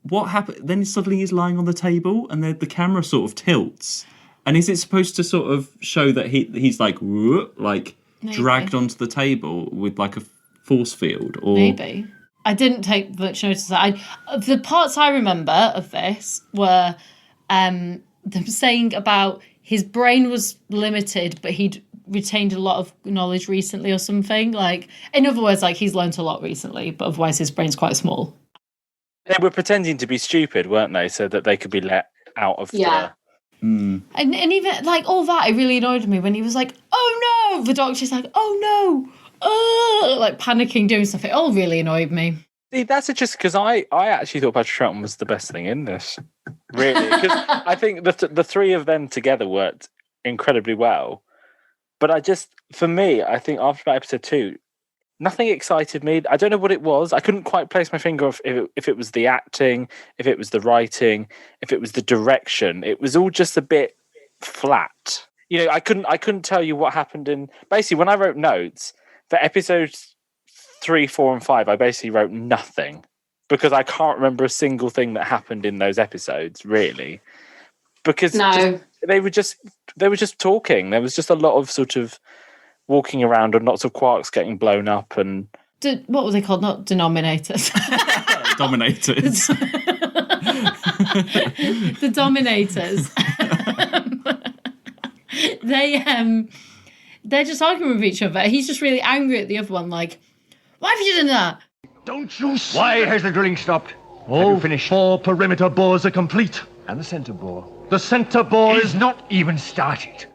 Speaker 2: What happened? Then suddenly he's lying on the table, and the camera sort of tilts. And is it supposed to sort of show that he's like Maybe. Dragged onto the table with like a force field? Or
Speaker 3: maybe I didn't take much notice of that. The parts I remember of this were them saying about his brain was limited, but he'd retained a lot of knowledge recently or something. Like, in other words, like he's learnt a lot recently, but otherwise his brain's quite small.
Speaker 4: They were pretending to be stupid, weren't they? So that they could be let out of the...
Speaker 2: Mm.
Speaker 3: And even, like, all that, it really annoyed me when he was like, oh no! The Doctor's like, oh no! Like, panicking, doing stuff. It all really annoyed me.
Speaker 4: See, that's just because I actually thought Patrick Troughton was the best thing in this. Really. Because I think the 3 of them together worked incredibly well. But I think after about episode 2, nothing excited me. I don't know what it was. I couldn't quite place my finger off if it was the acting, if it was the writing, if it was the direction. It was all just a bit flat. You know, I couldn't tell you what happened in... Basically, when I wrote notes for episodes 3, 4, and 5, I basically wrote nothing because I can't remember a single thing that happened in those episodes, really. Because they were just talking. There was just a lot of sort of walking around and lots of quarks getting blown up and...
Speaker 3: what were they called? Not denominators.
Speaker 2: Dominators.
Speaker 3: The Dominators. They're just arguing with each other. He's just really angry at the other one, like, why have you done that?
Speaker 1: Don't you see?
Speaker 7: Why has the drilling stopped?
Speaker 1: All
Speaker 7: finished?
Speaker 1: 4 perimeter bores are complete.
Speaker 7: And the centre bore.
Speaker 1: The centre bore is not even started.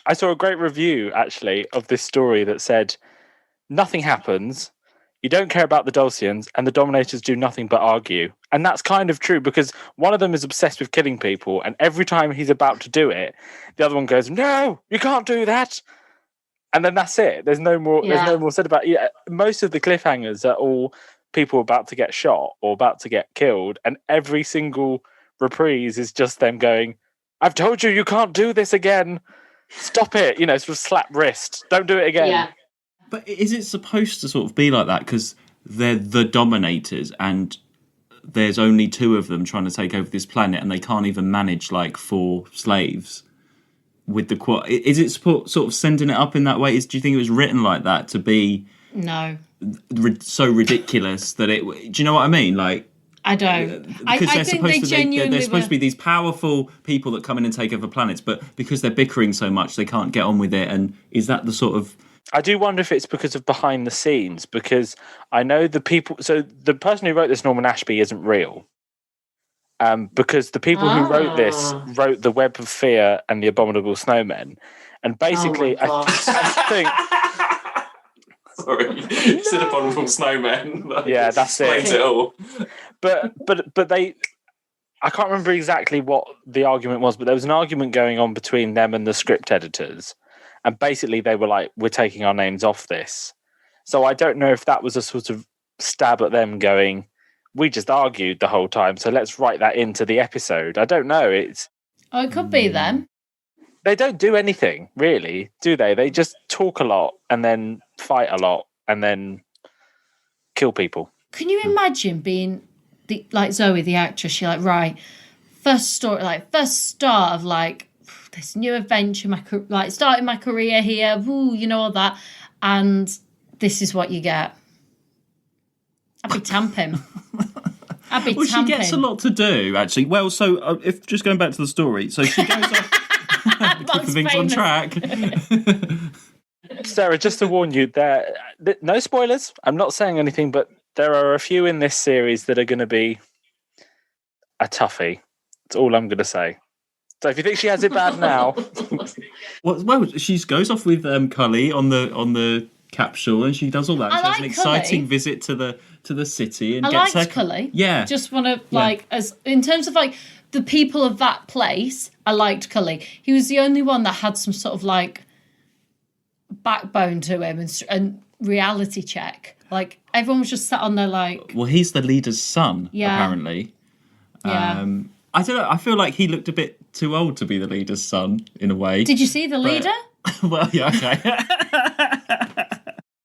Speaker 4: I saw a great review, actually, of this story that said, nothing happens, you don't care about the Dulcians, and the Dominators do nothing but argue. And that's kind of true, because one of them is obsessed with killing people, and every time he's about to do it, the other one goes, no, you can't do that. And then that's it. There's no more said about it. Yeah, most of the cliffhangers are all people about to get shot or about to get killed, and every single reprise is just them going, I've told you can't do this again. Stop it, sort of slap wrist. Don't do it again.
Speaker 3: Yeah.
Speaker 2: But is it supposed to sort of be like that? Because they're the Dominators and there's only 2 of them trying to take over this planet and they can't even manage like 4 slaves with the Quark. Is it sort of sending it up in that way? Do you think it was written like that to be
Speaker 3: no
Speaker 2: so ridiculous that it... Do you know what I mean? Like,
Speaker 3: I don't.
Speaker 2: Because
Speaker 3: I
Speaker 2: they're
Speaker 3: think they
Speaker 2: supposed to,
Speaker 3: genuinely
Speaker 2: they're supposed to
Speaker 3: were-
Speaker 2: be these powerful people that come in and take over planets, but because they're bickering so much, they can't get on with it. And is that the sort of...
Speaker 4: I do wonder if it's because of behind the scenes, because I know the people. So the person who wrote this, Norman Ashby, isn't real. Because the people who wrote this wrote The Web of Fear and The Abominable Snowmen. And basically, I think.
Speaker 8: Sorry, it's an abominable snowman.
Speaker 4: Yeah, that's it.
Speaker 8: Explains it all.
Speaker 4: But they, I can't remember exactly what the argument was, but there was an argument going on between them and the script editors, and basically they were like, "We're taking our names off this." So I don't know if that was a sort of stab at them, going, "We just argued the whole time, so let's write that into the episode." I don't know. It
Speaker 3: could be them.
Speaker 4: They don't do anything really, do they? They just talk a lot and then fight a lot and then kill people.
Speaker 3: Can you imagine being like Zoe, the actress? She's like, right, first start of like this new adventure, starting my career here, all that, and this is what you get. I'd be tamping.
Speaker 2: She gets a lot to do, actually. Well, so if just going back to the story, so she goes off keeping things on track.
Speaker 4: Sarah, just to warn you, no spoilers. I'm not saying anything, but there are a few in this series that are going to be a toughie. That's all I'm going to say. So if you think she has it bad now,
Speaker 2: well, she goes off with Cully on the capsule, and she does all that. She has an exciting visit to the city, and
Speaker 3: I liked Cully.
Speaker 2: Yeah,
Speaker 3: just want to as in terms of like the people of that place. I liked Cully. He was the only one that had some sort of like backbone to him and reality check. Like everyone was just sat on there like.
Speaker 2: Well, he's the leader's son,
Speaker 3: Yeah.
Speaker 2: apparently.
Speaker 3: Yeah.
Speaker 2: I don't know. I feel like he looked a bit too old to be the leader's son in a way.
Speaker 3: Did you see the leader?
Speaker 2: Well, yeah, okay.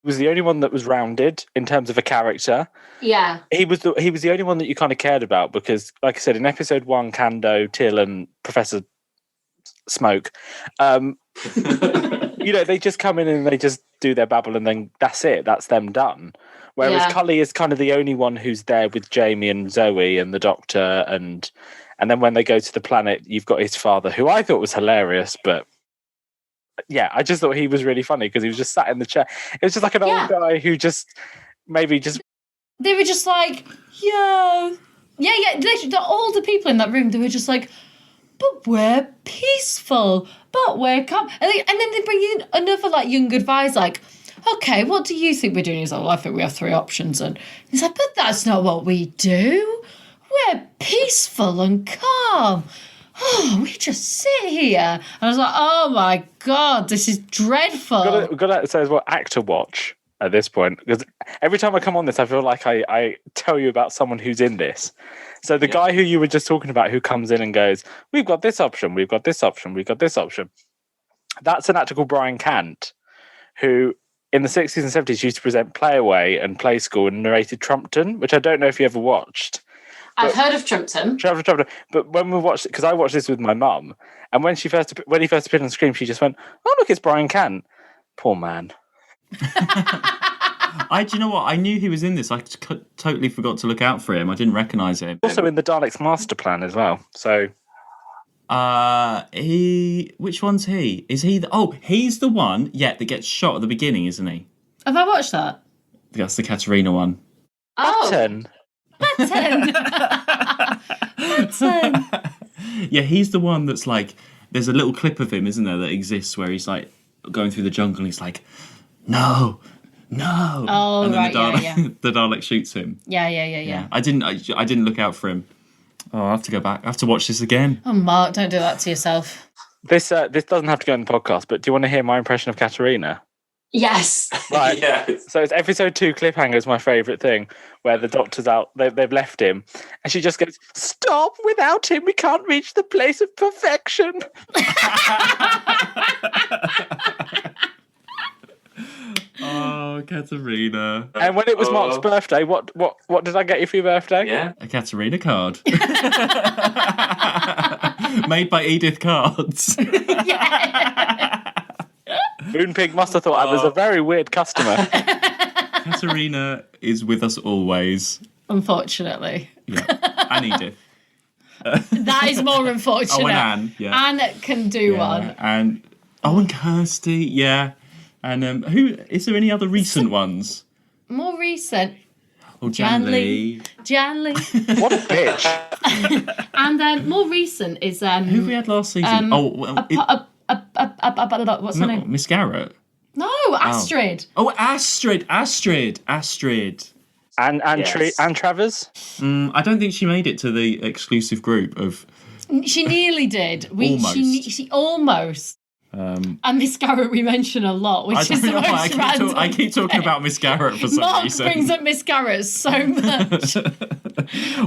Speaker 4: He was the only one that was rounded in terms of a character.
Speaker 3: Yeah.
Speaker 4: He was the only one that you kind of cared about because, like I said, in episode 1, Kando, Till, and Professor Smoke, they just come in and they just do their babble and then that's it. That's them done. Whereas Cully is kind of the only one who's there with Jamie and Zoe and the Doctor, and then when they go to the planet, you've got his father, who I thought was hilarious, but. Yeah, I just thought he was really funny because he was just sat in the chair. It was just like an old guy who just maybe just...
Speaker 3: They were just like, yo. Yeah. All the people in that room, they were just like, but we're peaceful. But we're calm. And then they bring in another like young advisor, like, okay, what do you think we're doing? He's like, well, I think we have 3 options. And he's like, but that's not what we do. We're peaceful and calm. Oh, we just sit here. And I was like, oh my God, this is dreadful.
Speaker 4: We've got to say as well, actor watch at this point. Because every time I come on this, I feel like I tell you about someone who's in this. So the guy who you were just talking about who comes in and goes, we've got this option, we've got this option, we've got this option. That's an actor called Brian Cant, who in the 60s and 70s used to present Play Away and Play School and narrated Troughton, which I don't know if you ever watched.
Speaker 3: I've heard of Troughton.
Speaker 4: But when we watched it, because I watched this with my mum, and when he first appeared on screen, she just went, "Oh look, it's Brian Cant." Poor man.
Speaker 2: Do you know what? I knew he was in this. I totally forgot to look out for him. I didn't recognise him.
Speaker 4: Also in the Daleks Master Plan as well. So,
Speaker 2: which one's he? Is he? He's the one. Yeah, that gets shot at the beginning, isn't he?
Speaker 3: Have I watched that?
Speaker 2: That's the Katerina one.
Speaker 4: Button.
Speaker 2: Yeah, he's the one that's like. There's a little clip of him, isn't there, that exists where he's like going through the jungle and he's like, no.
Speaker 3: Oh,
Speaker 2: and then
Speaker 3: right,
Speaker 2: the Dalek shoots him.
Speaker 3: Yeah.
Speaker 2: I didn't look out for him. Oh, I have to go back. I have to watch this again.
Speaker 3: Oh, Mark, don't do that to yourself.
Speaker 4: This doesn't have to go in the podcast, but do you want to hear my impression of Katerina?
Speaker 3: Yes.
Speaker 4: Right.
Speaker 8: Yes.
Speaker 4: So it's episode 2 cliffhanger is my favourite thing, where the Doctor's out, they've left him, and she just goes, "Stop! Without him, we can't reach the place of perfection."
Speaker 2: Oh, Katerina.
Speaker 4: And when it was Mark's birthday, what did I get you for your birthday?
Speaker 8: Yeah.
Speaker 2: A Katerina card. Made by Edith Cards.
Speaker 4: Moonpig must have thought I was a very weird customer.
Speaker 2: Katerina is with us always.
Speaker 3: unfortunately.
Speaker 2: Yeah, and Edith.
Speaker 3: That is more unfortunate.
Speaker 2: Oh, and Anne, yeah.
Speaker 3: Anne can do one.
Speaker 2: And Kirsty, yeah. And who is there any other recent ones?
Speaker 3: More recent.
Speaker 2: Oh, Jan Lee.
Speaker 4: What a bitch.
Speaker 3: And more recent is
Speaker 2: Who have we had last season?
Speaker 3: what's her name?
Speaker 2: Miss Garrett.
Speaker 3: No, Astrid.
Speaker 2: Oh, Astrid.
Speaker 4: And
Speaker 8: Yes.
Speaker 4: and Travers.
Speaker 2: I don't think she made it to the exclusive group of.
Speaker 3: She nearly did.
Speaker 2: Almost.
Speaker 3: She almost. And Miss Garrett we mention a lot, which is the most random.
Speaker 2: I keep talking about Miss Garrett for some
Speaker 3: Mark
Speaker 2: reason.
Speaker 3: brings up Miss Garrett so much. And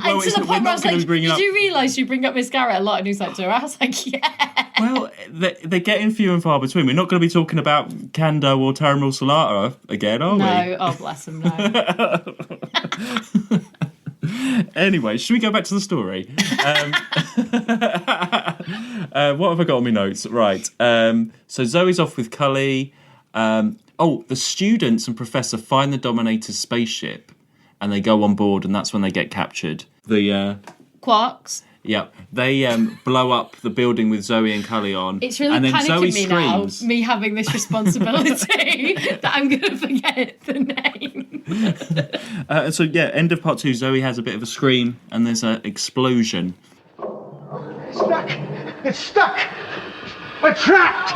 Speaker 2: Well,
Speaker 3: to the point where I was like,
Speaker 2: bring
Speaker 3: you
Speaker 2: up.
Speaker 3: do realise you bring up Miss Garrett a lot? And he's like, do I? I was like, yeah.
Speaker 2: Well, they're getting few and far between. We're not going to be talking about Kando or Terminal Solata again, are we?
Speaker 3: No, oh bless him, no.
Speaker 2: Anyway, should we go back to the story? What have I got on my notes? Right. So Zoe's off with Cully. The students and Professor find the Dominator's spaceship and they go on board, and that's when they get captured. The
Speaker 3: Quarks.
Speaker 2: Yeah, they blow up the building with Zoe and Cully on.
Speaker 3: It's really
Speaker 2: and then
Speaker 3: panicking
Speaker 2: Zoe
Speaker 3: me
Speaker 2: screams.
Speaker 3: now, me having this responsibility that I'm going to forget the name.
Speaker 2: End of part 2, Zoe has a bit of a scream and there's an explosion.
Speaker 6: Stuck! It's stuck! We're trapped!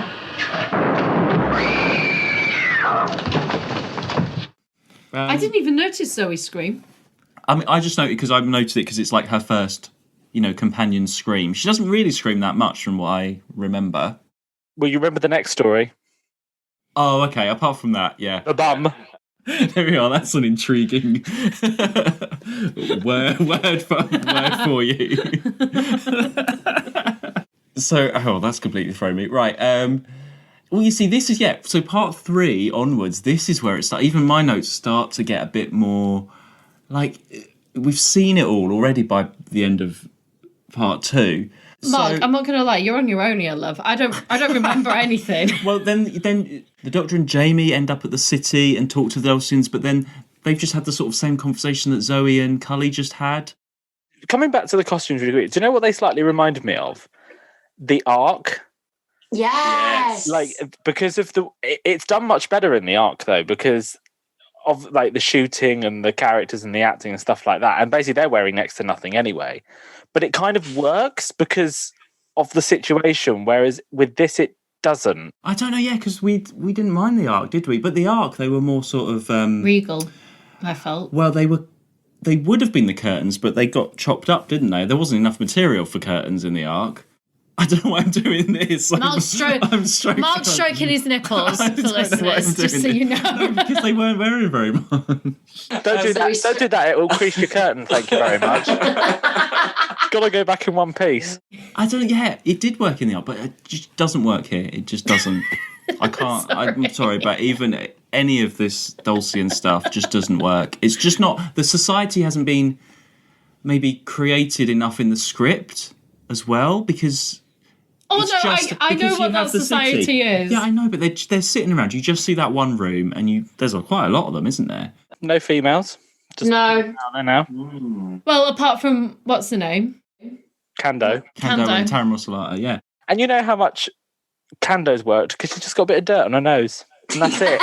Speaker 3: I didn't even notice Zoe scream.
Speaker 2: I mean, I just noted because I've noticed it because it's like her first, companion scream. She doesn't really scream that much from what I remember.
Speaker 4: Well, you remember the next story?
Speaker 2: Oh, okay. Apart from that, yeah.
Speaker 4: The bum.
Speaker 2: There we are. That's an intriguing word for you. So, that's completely thrown me. Right. Well, you see, this is, so part 3 onwards, this is where it starts. Even my notes start to get a bit more, like, we've seen it all already by the end of part 2.
Speaker 3: Mark, I'm not going to lie, you're on your own here, love. I don't remember anything.
Speaker 2: Well, then the Doctor and Jamie end up at the city and talk to the Elsians, but then they've just had the sort of same conversation that Zoe and Cully just had.
Speaker 4: Coming back to the costumes really quick, do you know what they slightly reminded me of? The Ark.
Speaker 9: Yes.
Speaker 4: Like, because of it's done much better in the Ark though, because of like the shooting and the characters and the acting and stuff like that. And basically they're wearing next to nothing anyway. But it kind of works because of the situation, whereas with this it doesn't.
Speaker 2: I don't know, because we didn't mind the Ark, did we? But the Ark, they were more sort of
Speaker 3: regal, I felt.
Speaker 2: Well, they would have been the curtains, but they got chopped up, didn't they? There wasn't enough material for curtains in the Ark. I don't know why I'm doing this.
Speaker 3: Mark's stroking his nipples for listeners, just so you know.
Speaker 2: Because they weren't wearing very much.
Speaker 4: Don't do that. Don't do that. It will crease your curtain. Thank you very much. Got to go back in one piece.
Speaker 2: I don't. Yeah, it did work in the Ark, but it just doesn't work here. It just doesn't. I can't. I'm sorry, but even any of this Dulcian stuff just doesn't work. It's just not. The society hasn't been maybe created enough in the script as well, because.
Speaker 3: Oh no, I know what that society is.
Speaker 2: Yeah, I know, but they're sitting around. You just see that one room, and there's quite a lot of them, isn't there?
Speaker 4: No females. Just
Speaker 9: no.
Speaker 4: Now.
Speaker 3: Well, apart from what's the name?
Speaker 4: Kando
Speaker 2: and Terminal Solata, yeah.
Speaker 4: And you know how much Kando's worked because she's just got a bit of dirt on her nose, and that's it.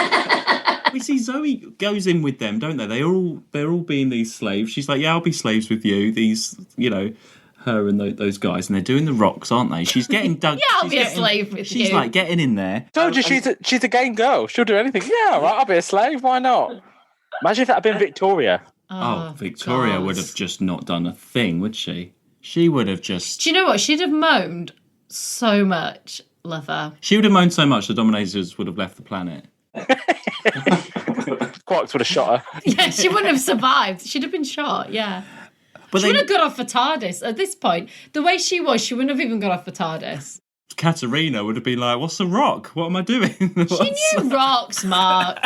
Speaker 2: We see Zoe goes in with them, don't they? They're all being these slaves. She's like, "Yeah, I'll be slaves with you." These, her and those guys, and they're doing the rocks, aren't they? She's getting dug.
Speaker 3: Yeah, I'll be a slave with you.
Speaker 2: She's like getting in there.
Speaker 4: Told you she's a game girl. She'll do anything. Yeah, all right, I'll be a slave. Why not? Imagine if that had been Victoria.
Speaker 2: Oh, Victoria
Speaker 3: God.
Speaker 2: would have just not done a thing, would she? She would have just.
Speaker 3: Do you know what? She'd have moaned so much. Love her.
Speaker 2: She would have moaned so much the Dominators would have left the planet.
Speaker 4: Quarks would have shot her.
Speaker 3: Yeah, she wouldn't have survived. She'd have been shot. Yeah.
Speaker 2: But
Speaker 3: she wouldn't have got off the TARDIS. At this point, the way she was, she wouldn't have even got off the TARDIS.
Speaker 2: Katerina would have been like, "What's a rock? What am I doing?"
Speaker 3: She knew rocks, Mark.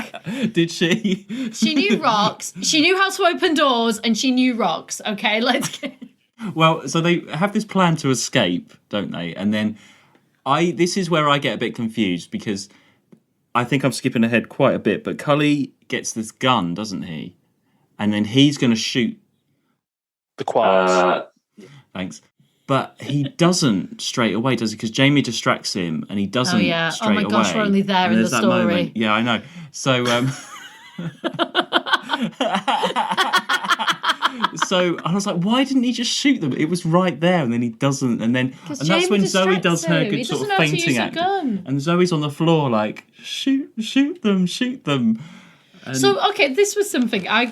Speaker 2: Did she?
Speaker 3: She knew rocks. She knew how to open doors, and she knew rocks. Okay, let's get...
Speaker 2: Well, so they have this plan to escape, don't they? And then this is where I get a bit confused, because I think I'm skipping ahead quite a bit, but Cully gets this gun, doesn't he? And then he's going to shoot
Speaker 4: The Quarks.
Speaker 2: Thanks. But he doesn't straight away, does he? Because Jamie distracts him, and he doesn't.
Speaker 3: Oh yeah.
Speaker 2: Straight
Speaker 3: Oh my gosh,
Speaker 2: away.
Speaker 3: we're only there
Speaker 2: And
Speaker 3: in the
Speaker 2: there's that
Speaker 3: story.
Speaker 2: moment. Yeah, I know. So, so I was like, why didn't he just shoot them? It was right there, and then he doesn't, and that's
Speaker 3: Jamie
Speaker 2: when Zoe
Speaker 3: distracts
Speaker 2: does her
Speaker 3: him.
Speaker 2: good
Speaker 3: He
Speaker 2: sort of
Speaker 3: doesn't know how to
Speaker 2: fainting
Speaker 3: use a
Speaker 2: act,
Speaker 3: gun.
Speaker 2: and Zoe's on the floor like, shoot them. And
Speaker 3: So okay, this was something I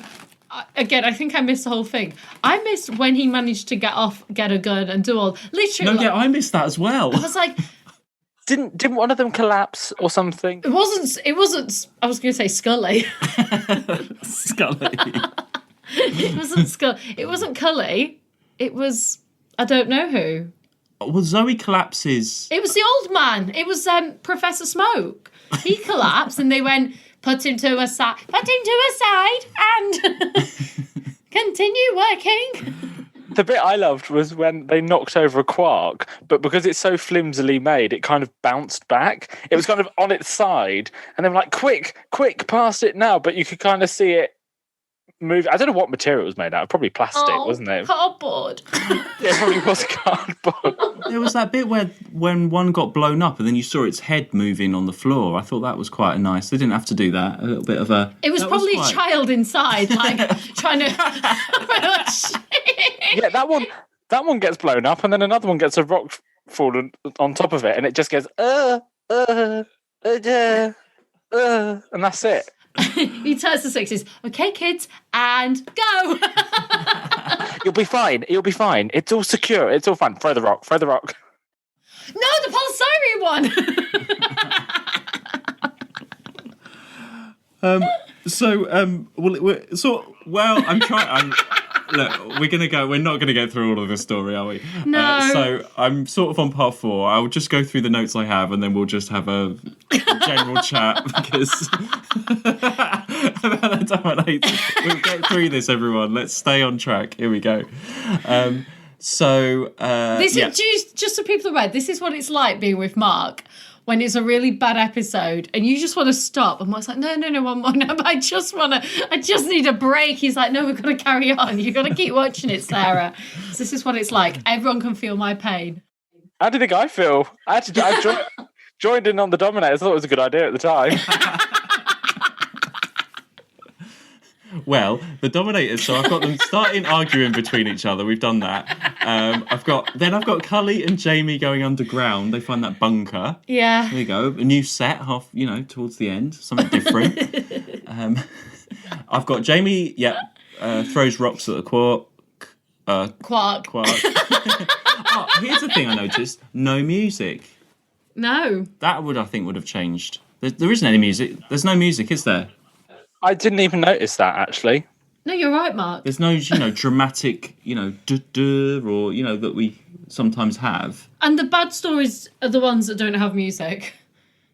Speaker 3: think I missed the whole thing. I missed when he managed to get a gun and do all literally.
Speaker 2: no, yeah, I missed that as well.
Speaker 3: I was like,
Speaker 4: Didn't one of them collapse or something?
Speaker 3: it wasn't. I was going to say Scully.
Speaker 2: Scully.
Speaker 3: It wasn't Scully. It wasn't Cully. It was I don't know who.
Speaker 2: Well, Zoe collapses.
Speaker 3: It was the old man. It was Professor Smoke. He collapsed, and they went, put him to a side, and continue working.
Speaker 4: The bit I loved was when they knocked over a quark, but because it's so flimsily made, it kind of bounced back. It was kind of on its side, and they were like, quick, past it now. But you could kind of see it move. I don't know what material it was made out of. Probably plastic, wasn't it?
Speaker 3: Cardboard.
Speaker 4: Yeah, it probably was cardboard.
Speaker 2: There was that bit when one got blown up and then you saw its head moving on the floor. I thought that was quite nice. They didn't have to do that. A little bit of a...
Speaker 3: It was probably a child inside, like, trying to...
Speaker 4: Yeah, that one gets blown up, and then another one gets a rock fallen on top of it, and it just goes, and that's it.
Speaker 3: He turns to sixes. Okay, kids, and go.
Speaker 4: You'll be fine. It's all secure. It's all fine. Throw the rock.
Speaker 3: No, the polystyrene one.
Speaker 2: I'm trying. Look, we're not gonna go through all of this story, are we?
Speaker 3: No.
Speaker 2: So I'm sort of on part 4. I'll just go through the notes I have, and then we'll just have a general chat because about the Dominators. We'll get through this, everyone. Let's stay on track. Here we go.
Speaker 3: This is just so people are aware. This is what it's like being with Mark when it's a really bad episode and you just want to stop. And Mark's like, no, one more. No, but I just need a break. He's like, no, we've got to carry on. You've got to keep watching it, Sarah. So this is what it's like. Everyone can feel my pain.
Speaker 4: How did the guy feel? I joined in on the Dominators. I thought it was a good idea at the time.
Speaker 2: Well, the Dominators, so I've got them starting arguing between each other. We've done that. I've got Cully and Jamie going underground. They find that bunker.
Speaker 3: Yeah.
Speaker 2: There you go. A new set, towards the end. Something different. I've got Jamie, throws rocks at the Quark.
Speaker 3: Quark.
Speaker 2: Oh, here's the thing I noticed. No music.
Speaker 3: No.
Speaker 2: That I think would have changed. There isn't any music. There's no music, is there?
Speaker 4: I didn't even notice that, actually.
Speaker 3: No, you're right, Mark.
Speaker 2: There's no, dramatic, duh, or, that we sometimes have.
Speaker 3: And the bad stories are the ones that don't have music.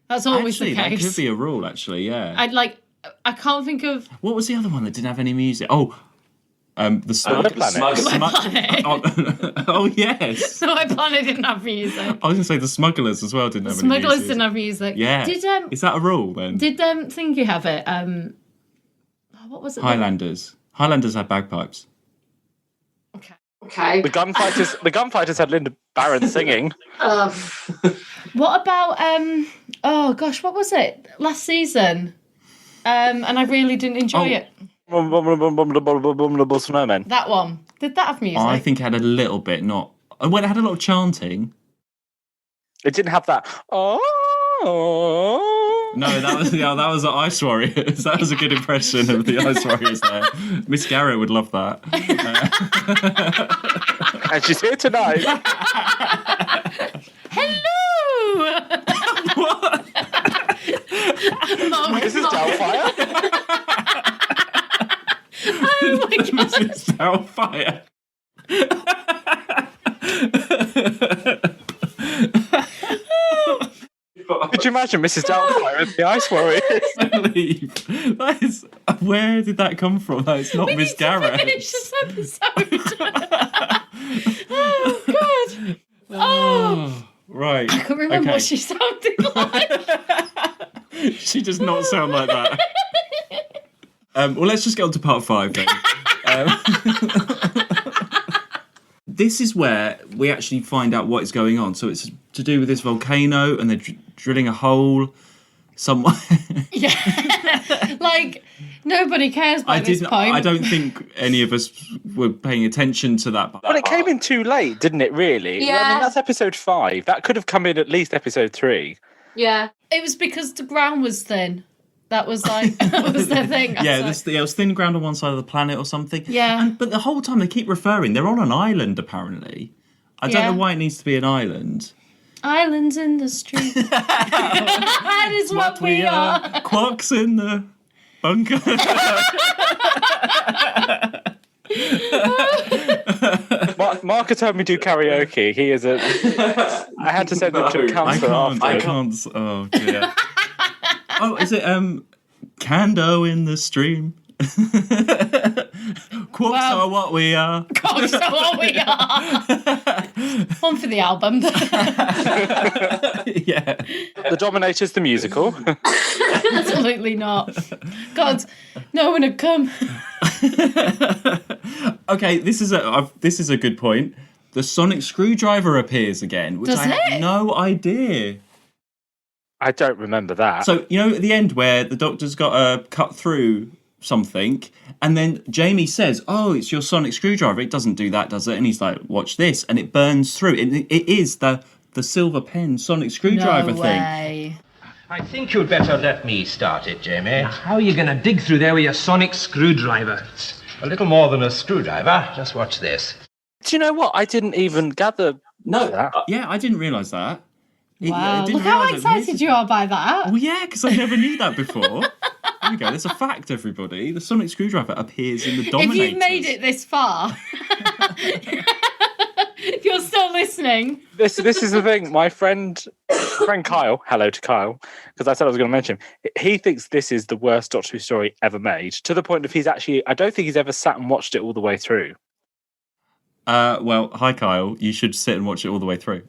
Speaker 3: That's always the case.
Speaker 2: That could be a rule, actually, yeah.
Speaker 3: I can't think of...
Speaker 2: What was the other one that didn't have any music? Oh, the
Speaker 4: Smugglers.
Speaker 2: Oh, yes.
Speaker 3: So my planet didn't have music.
Speaker 2: I was going to say the Smugglers as well didn't have any music.
Speaker 3: Smugglers didn't have music.
Speaker 2: Yeah. Is that a rule, then?
Speaker 3: Did Thingy have it? What was it?
Speaker 2: Highlanders. Highlanders had bagpipes.
Speaker 3: Okay.
Speaker 4: The gunfighters had Linda Barron singing.
Speaker 3: What about oh gosh, what was it last season? And I really didn't enjoy it.
Speaker 4: Snowmen.
Speaker 3: That one. Did that have music?
Speaker 2: I think it had a little bit, not. Well, it had a lot of chanting.
Speaker 4: It didn't have that. Oh.
Speaker 2: No, that was the Ice Warriors. That was a good impression of the Ice Warriors there. Miss Garrett would love that.
Speaker 4: And she's here tonight.
Speaker 3: Hello.
Speaker 2: What?
Speaker 4: This is Doubtfire.
Speaker 3: Oh my god.
Speaker 2: This is Doubtfire.
Speaker 4: Could you imagine Mrs. Doubtfire and the Ice Warriors?
Speaker 2: That is, where did that come from? That's not Miss Garrett.
Speaker 3: Finish this episode. Oh god. Oh.
Speaker 2: Right.
Speaker 3: I can't remember what she sounded like.
Speaker 2: She does not sound like that. Well, let's just get on to part 5 then. this is where we actually find out what is going on. So it's to do with this volcano, and they're drilling a hole somewhere.
Speaker 3: Yeah. Like, nobody cares by this point.
Speaker 2: I don't think any of us were paying attention to that.
Speaker 4: Well, it came in too late, didn't it, really?
Speaker 9: Yeah.
Speaker 4: I mean, that's episode 5. That could have come in at least episode 3.
Speaker 9: Yeah.
Speaker 3: It was because the ground was thin. That was like, that was their thing.
Speaker 2: Yeah, it was thin ground on one side of the planet or something.
Speaker 3: Yeah.
Speaker 2: But the whole time they keep referring, they're on an island, apparently. I don't know why it needs to be an island.
Speaker 3: Islands in the street. That is what we are.
Speaker 2: Quarks in the bunker.
Speaker 4: Mark had told me do karaoke. He is a... I had to send him to a counsellor after.
Speaker 2: I can't. Oh, dear. Oh, is it Kando in the stream? Quarks are what we are.
Speaker 3: Quarks are what we are. One for the album.
Speaker 2: Yeah.
Speaker 4: The Dominators, the musical.
Speaker 3: Absolutely not. God, no one had come.
Speaker 2: Okay, this is a good point. The sonic screwdriver appears again, which I had no idea.
Speaker 4: I don't remember that.
Speaker 2: So, you know, at the end where the Doctor's got to cut through something, and then Jamie says, "Oh, it's your sonic screwdriver." It doesn't do that, does it? And he's like, "Watch this," and it burns through. It is the silver pen sonic screwdriver thing.
Speaker 5: I think you'd better let me start it, Jamie. Now, how are you going to dig through there with your sonic screwdriver? It's a little more than a screwdriver. Just watch this.
Speaker 4: Do you know what? I didn't even gather that.
Speaker 2: Yeah, I didn't realise that.
Speaker 3: Wow, look how excited you are by that.
Speaker 2: Well, yeah, because I never knew that before. There we go, there's a fact, everybody. The sonic screwdriver appears in the Dominators.
Speaker 3: If you've made it this far, if you're still listening.
Speaker 4: This is the thing. My friend Kyle, hello to Kyle, because I said I was going to mention him, he thinks this is the worst Doctor Who story ever made, to the point of I don't think he's ever sat and watched it all the way through.
Speaker 2: Well, hi Kyle. You should sit and watch it all the way through.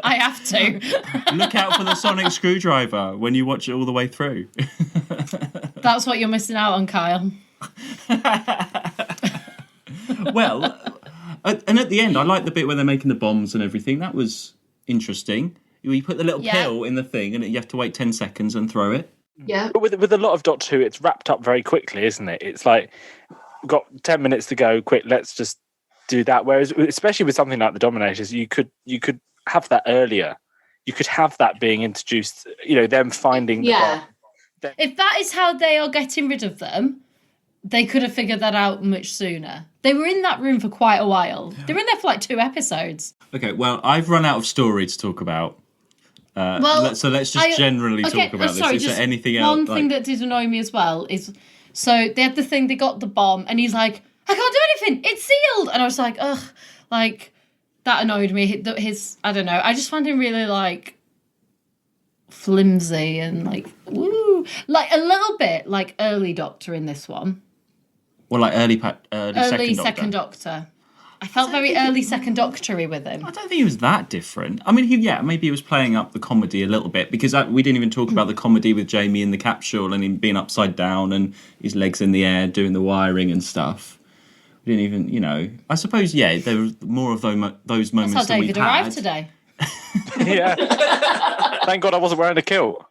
Speaker 3: I have to.
Speaker 2: Look out for the sonic screwdriver when you watch it all the way through.
Speaker 3: That's what you're missing out on, Kyle.
Speaker 2: Well, and at the end, I like the bit where they're making the bombs and everything. That was interesting. You put the little pill in the thing, and you have to wait 10 seconds and throw it.
Speaker 9: Yeah.
Speaker 4: But with a lot of Doctor Who, it's wrapped up very quickly, isn't it? It's like, we've got 10 minutes to go, quick, let's just do that. Whereas, especially with something like the Dominators, you could have that earlier. You could have that being introduced, them finding the bomb.
Speaker 3: If that is how they are getting rid of them, they could have figured that out much sooner. They were in that room for quite a while. They were in there for like 2 episodes.
Speaker 2: Okay, well, I've run out of story to talk about. Let's just generally talk about this. Is there anything else?
Speaker 3: One thing that did annoy me as well is, so they had the thing, they got the bomb, and he's like, I can't do anything, it's sealed. And I was like, ugh, like, that annoyed me. I don't know, I just found him really, like, flimsy and, like, woo. Like, a little bit like early Doctor in this one.
Speaker 2: Well, like early
Speaker 3: second Doctor. I felt very early second Doctor-y with him.
Speaker 2: I don't think he was that different. I mean, maybe he was playing up the comedy a little bit, because we didn't even talk about the comedy with Jamie in the capsule and him being upside down and his legs in the air doing the wiring and stuff. We didn't even, I suppose, there were more of those moments
Speaker 3: That's how
Speaker 2: than
Speaker 3: David
Speaker 2: we've
Speaker 3: arrived
Speaker 2: had.
Speaker 3: today.
Speaker 4: Yeah. Thank God I wasn't wearing a kilt.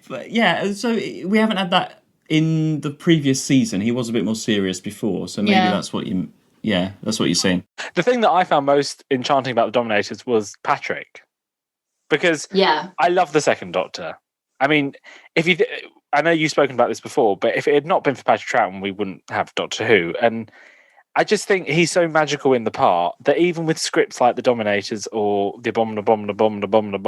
Speaker 2: But so we haven't had that in the previous season. He was a bit more serious before, so maybe that's what you're seeing.
Speaker 4: The thing that I found most enchanting about the Dominators was Patrick, because I love the second Doctor. I mean, I know you've spoken about this before, but if it had not been for Patrick Troughton, we wouldn't have Doctor Who. And I just think he's so magical in the part that even with scripts like the Dominators or the Abominable Snowmen,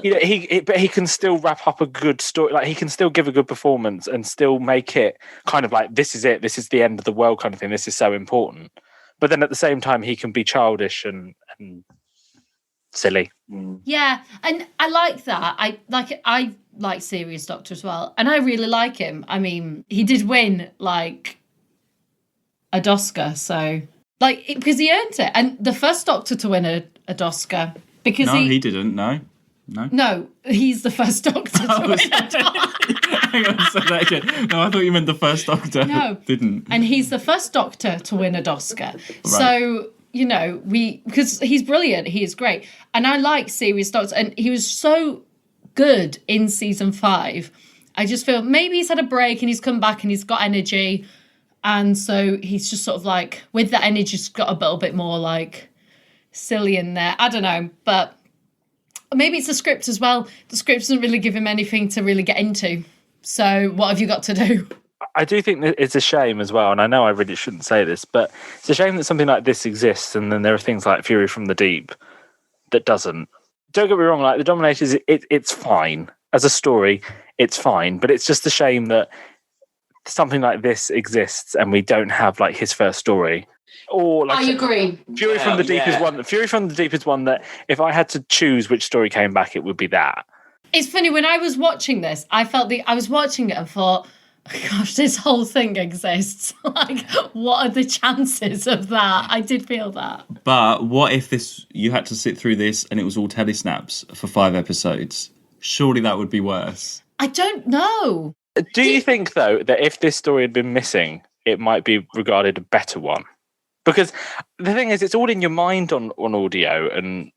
Speaker 4: he can still wrap up a good story. Like, he can still give a good performance and still make it kind of like, this is it, this is the end of the world kind of thing. This is so important. But then at the same time, he can be childish and silly.
Speaker 3: Yeah, and I like that. I like serious Doctor as well, and I really like him. I mean, he did win like a Oscar, so because he earned it, and the first Doctor to win a Oscar, because
Speaker 2: he didn't. No,
Speaker 3: he's the first Doctor to win a Oscar.
Speaker 2: Hang on, say that again. No, I thought you meant the first Doctor.
Speaker 3: No.
Speaker 2: Didn't.
Speaker 3: And he's the first Doctor to win an Oscar. Right. So, you know, because he's brilliant, he is great. And I like serious Doctors, and he was so good in season 5. I just feel maybe he's had a break and he's come back and he's got energy. And so he's just sort of like, with that energy, he's got a little bit more like silly in there. I don't know, but maybe it's the script as well. The script doesn't really give him anything to really get into. So what have you got to do?
Speaker 4: I do think that it's a shame as well, and I know I really shouldn't say this, but it's a shame that something like this exists, and then there are things like Fury from the Deep that doesn't. Don't get me wrong, like the Dominators, it's fine. As a story, it's fine, but it's just a shame that something like this exists and we don't have like his first story. Or like
Speaker 9: I agree.
Speaker 4: Fury from the Deep is one. Fury from the Deep is one that if I had to choose which story came back, it would be that.
Speaker 3: It's funny, when I was watching this, I was watching it and thought, gosh, this whole thing exists. Like, what are the chances of that? I did feel that.
Speaker 2: But what if you had to sit through this and it was all telesnaps for 5 episodes? Surely that would be worse.
Speaker 3: I don't know.
Speaker 4: Do you think, though, that if this story had been missing, it might be regarded a better one? Because the thing is, it's all in your mind on audio and...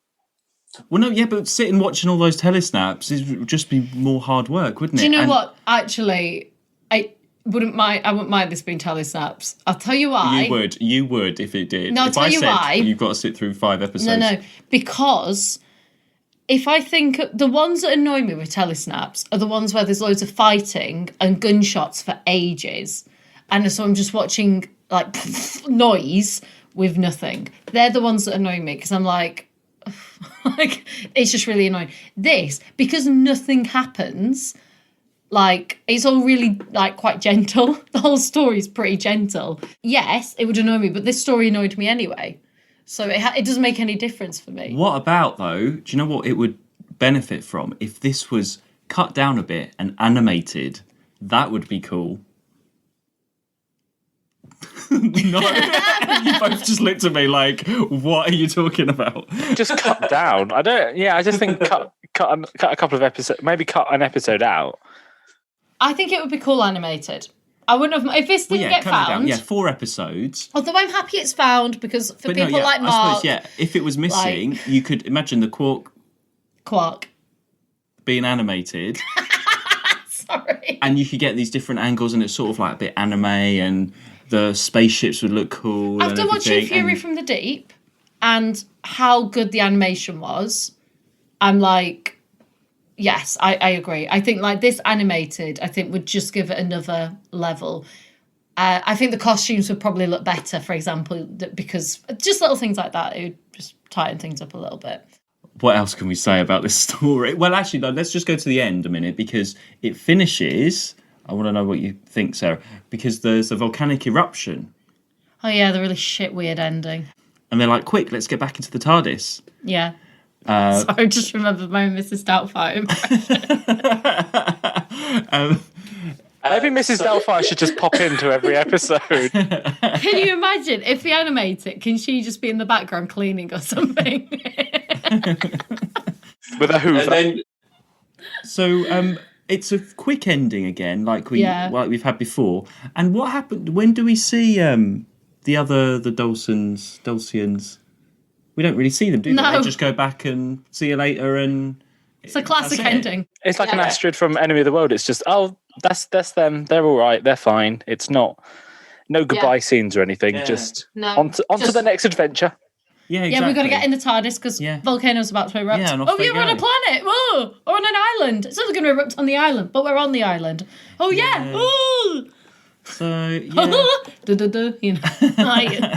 Speaker 2: Well, no, yeah, but sitting watching all those telesnaps would just be more hard work, wouldn't it?
Speaker 3: Do you know what? Actually, I wouldn't mind this being telesnaps. I'll tell you why.
Speaker 2: You would if it did.
Speaker 3: No, I'll tell you why.
Speaker 2: You've got to sit through 5 episodes.
Speaker 3: No, because if I think the ones that annoy me with telesnaps are the ones where there's loads of fighting and gunshots for ages, and so I'm just watching like noise with nothing. They're the ones that annoy me because I'm like it's just really annoying. This, because nothing happens, like it's all really like quite gentle. The whole story is pretty gentle. Yes, it would annoy me, but this story annoyed me anyway. So it doesn't make any difference for me.
Speaker 2: What about, though, do you know what it would benefit from? If this was cut down a bit and animated, that would be cool. No, you both just looked at me like, what are you talking about?
Speaker 4: Just cut down. I just think cut a couple of episodes, maybe cut an episode out.
Speaker 3: I think it would be cool animated. I wouldn't have, if this didn't get found.
Speaker 2: Yeah, 4 episodes.
Speaker 3: Although I'm happy it's found because for people like Mark.
Speaker 2: I suppose, if it was missing, you could imagine the
Speaker 3: Quark
Speaker 2: being animated.
Speaker 3: Sorry.
Speaker 2: And you could get these different angles and it's sort of like a bit anime and the spaceships would look cool.
Speaker 3: After watching Fury from the Deep and how good the animation was, I'm like, yes, I agree. I think like this animated, I think would just give it another level. I think the costumes would probably look better, for example, because just little things like that, it would just tighten things up a little bit.
Speaker 2: What else can we say about this story? Well, actually, no, let's just go to the end a minute because it finishes. I want to know what you think, Sarah, because there's a volcanic eruption.
Speaker 3: Oh, yeah, the really shit weird ending.
Speaker 2: And they're like, quick, let's get back into the TARDIS.
Speaker 3: Yeah. So I just remember my Mrs. Doubtfire impression.
Speaker 4: Maybe Mrs. Doubtfire should just pop into every episode.
Speaker 3: Can you imagine if we animate it? Can she just be in the background cleaning or something?
Speaker 4: With a hoover.
Speaker 2: So it's a quick ending again, like we've had before. And what happened? When do we see the Dulcians? We don't really see them, do we? They just go back and see you later, and
Speaker 3: it's a classic ending.
Speaker 4: It's like an Astrid from Enemy of the World. It's just that's them. They're all right. They're fine. It's no goodbye scenes or anything. Just on to the next adventure.
Speaker 2: Yeah, exactly.
Speaker 3: Yeah, we've got to get in the TARDIS because volcano's about to erupt.
Speaker 2: Yeah,
Speaker 3: we're on a planet. Whoa, or on an island. It's only going to erupt on the island, but we're on the island. Oh yeah. Ooh.
Speaker 2: So yeah.
Speaker 3: You know.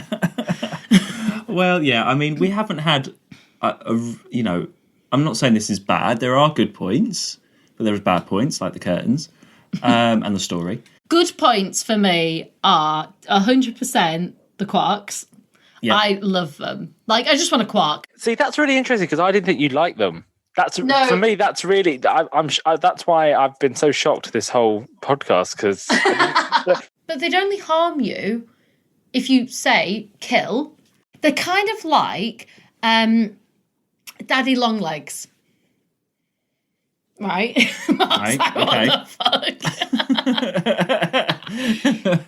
Speaker 2: Well, yeah. I mean, we haven't had I'm not saying this is bad. There are good points, but there's bad points like the curtains and the story.
Speaker 3: Good points for me are 100% the Quarks. Yeah. I love them. Like, I just want a Quark.
Speaker 4: See, that's really interesting because I didn't think you'd like them. For me. That's really. That's why I've been so shocked this whole podcast because.
Speaker 3: But they'd only harm you if you say kill. They're kind of like Daddy Longlegs. Right?
Speaker 2: Right.
Speaker 3: Like,
Speaker 2: okay.
Speaker 3: what the fuck?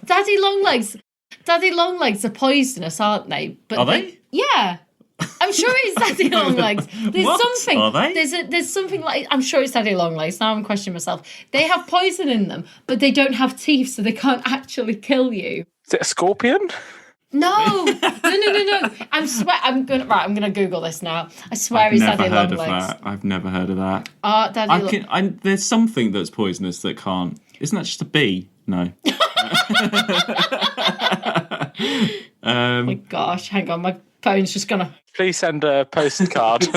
Speaker 3: Daddy Longlegs are poisonous, aren't they? But
Speaker 2: Are they?
Speaker 3: Yeah. I'm sure it's Daddy Longlegs. There's
Speaker 2: What?
Speaker 3: something.
Speaker 2: Are they?
Speaker 3: There's something like, I'm sure it's Daddy Longlegs. Now I'm questioning myself. They have poison in them, but they don't have teeth, so they can't actually kill you.
Speaker 4: Is it a scorpion?
Speaker 3: No. I'm gonna Google this now. I swear it's Daddy Longlegs.
Speaker 2: I've never heard of that.
Speaker 3: Daddy
Speaker 2: There's something that's poisonous that can't. Isn't that just a bee? No.
Speaker 3: Oh my gosh, hang on, my phone's just gonna.
Speaker 4: Please send a postcard.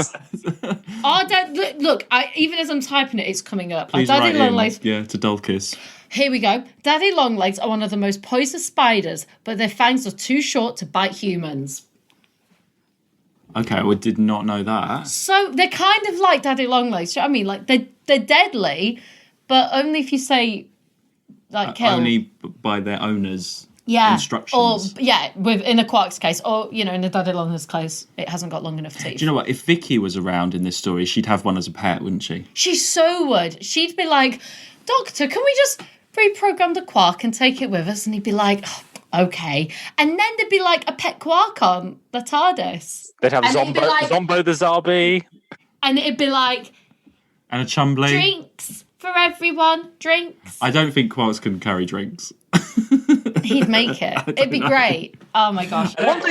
Speaker 3: Look, even as I'm typing it, it's coming up.
Speaker 2: Please
Speaker 3: Daddy Longlegs.
Speaker 2: to Dulcus.
Speaker 3: Here we go. Daddy Longlegs are one of the most poisonous spiders, but their fangs are too short to bite humans.
Speaker 2: Okay, I did not know that.
Speaker 3: So they're kind of like Daddy Longlegs. Do you know what I mean? Like they're deadly, but only if you say like kill.
Speaker 2: Only by their owners. Instructions.
Speaker 3: Or in a Quarks case, or in a Daddy Longlegs case, it hasn't got long enough teeth.
Speaker 2: Do you know what? If Vicky was around in this story, she'd have one as a pet, wouldn't she?
Speaker 3: She so would. She'd be like, "Doctor, can we just reprogram the quark and take it with us?" And he'd be like, oh, "Okay." And then there'd be like a pet quark on the TARDIS.
Speaker 4: They'd have Zombo the Zarbi.
Speaker 3: And it'd be like,
Speaker 2: and a Chumbly.
Speaker 3: Drinks for everyone. Drinks.
Speaker 2: I don't think Quarks can carry drinks.
Speaker 3: He'd make it. It'd be great. Oh my gosh.
Speaker 4: One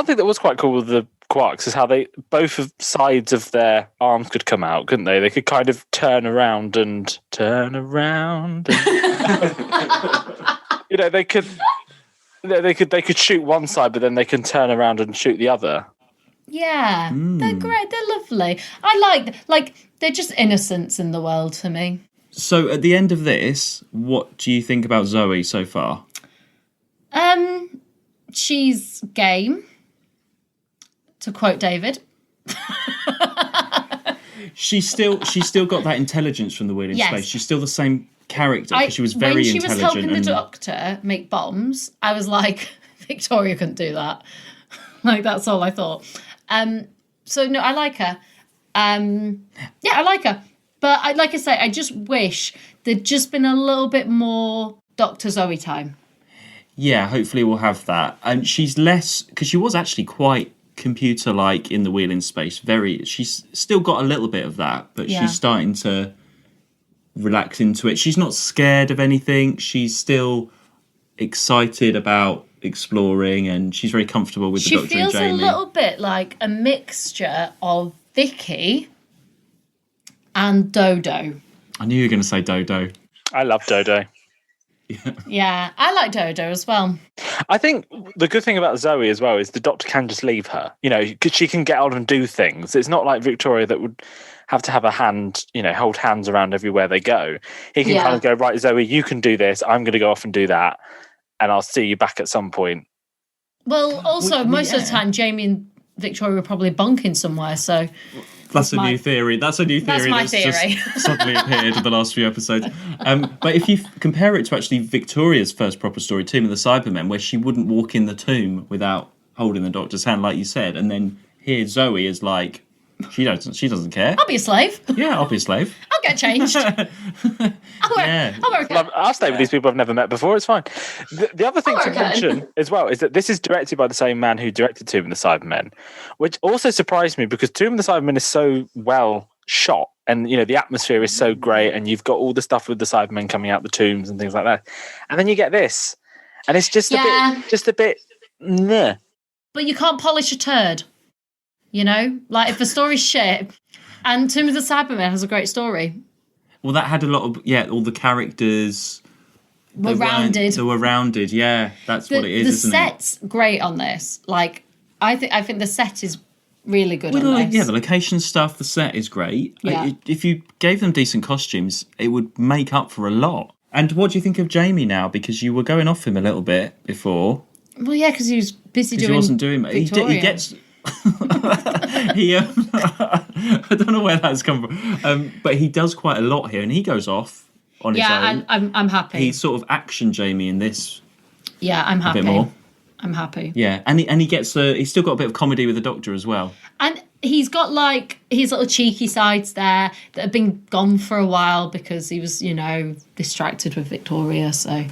Speaker 4: thing that was quite cool with the Quarks is how both sides of their arms could come out, couldn't they? They could kind of turn around and they could shoot one side, but then they can turn around and shoot the other.
Speaker 3: Yeah, they're great. They're lovely. I like they're just innocents in the world for me.
Speaker 2: So at the end of this, what do you think about Zoe so far?
Speaker 3: She's game. To quote David.
Speaker 2: She's still got that intelligence from the Wheel in Space. She's still the same character because she was very intelligent. When she was helping the Doctor make bombs, I was like, Victoria couldn't do that. Like, that's all I thought. So no, I like her. I like her. But like I say, I just wish there'd just been a little bit more Dr. Zoe time. Yeah, hopefully we'll have that. And she's less, because she was actually quite computer-like in the Wheel in Space. She's still got a little bit of that, but she's starting to relax into it. She's not scared of anything. She's still excited about exploring, and she's very comfortable with the Doctor and Jamie. She feels a little bit like a mixture of Vicky and Dodo. I knew you were going to say Dodo.
Speaker 4: I love Dodo.
Speaker 3: Yeah, I like Dodo as well.
Speaker 4: I think the good thing about Zoe as well is the Doctor can just leave her, because she can get on and do things. It's not like Victoria that would have to have a hand, hold hands around everywhere they go. He can kind of go, right, Zoe, you can do this. I'm going to go off and do that. And I'll see you back at some point. Well, also, most of the time, Jamie and Victoria were probably bunking somewhere, so... That's a new theory. That's my theory. Just suddenly appeared in the last few episodes. But if you compare it to actually Victoria's first proper story, Tomb of the Cybermen, where she wouldn't walk in the tomb without holding the Doctor's hand, like you said, and then here Zoe is like, she doesn't care. I'll be a slave. Yeah, I'll be a slave. I'll get changed. I'll stay with these people I've never met before. It's fine. The other thing to mention as well is that this is directed by the same man who directed Tomb of the Cybermen, which also surprised me because Tomb of the Cybermen is so well shot, and the atmosphere is so great, and you've got all the stuff with the Cybermen coming out the tombs and things like that, and then you get this, and it's just a bit. Meh. But you can't polish a turd. Like if the story's shit, and Tomb of the Cybermen has a great story. Well, that had a lot of all the characters were rounded. They were rounded, yeah. That's what it is, isn't it? The set's great on this. Like, I think the set is really good on this. Yeah, the location stuff, the set is great. Yeah. If you gave them decent costumes, it would make up for a lot. And what do you think of Jamie now? Because you were going off him a little bit before. Well, yeah, because he was busy doing. He wasn't doing. He gets. I don't know where that's come from, but he does quite a lot here, and he goes off on his own. Yeah, I'm happy. He's sort of action Jamie in this. Yeah, I'm happy. A bit more.
Speaker 3: I'm happy.
Speaker 2: Yeah, and he gets he's still got a bit of comedy with the Doctor as well.
Speaker 3: And he's got like his little cheeky sides there that have been gone for a while because he was, distracted with Victoria. So,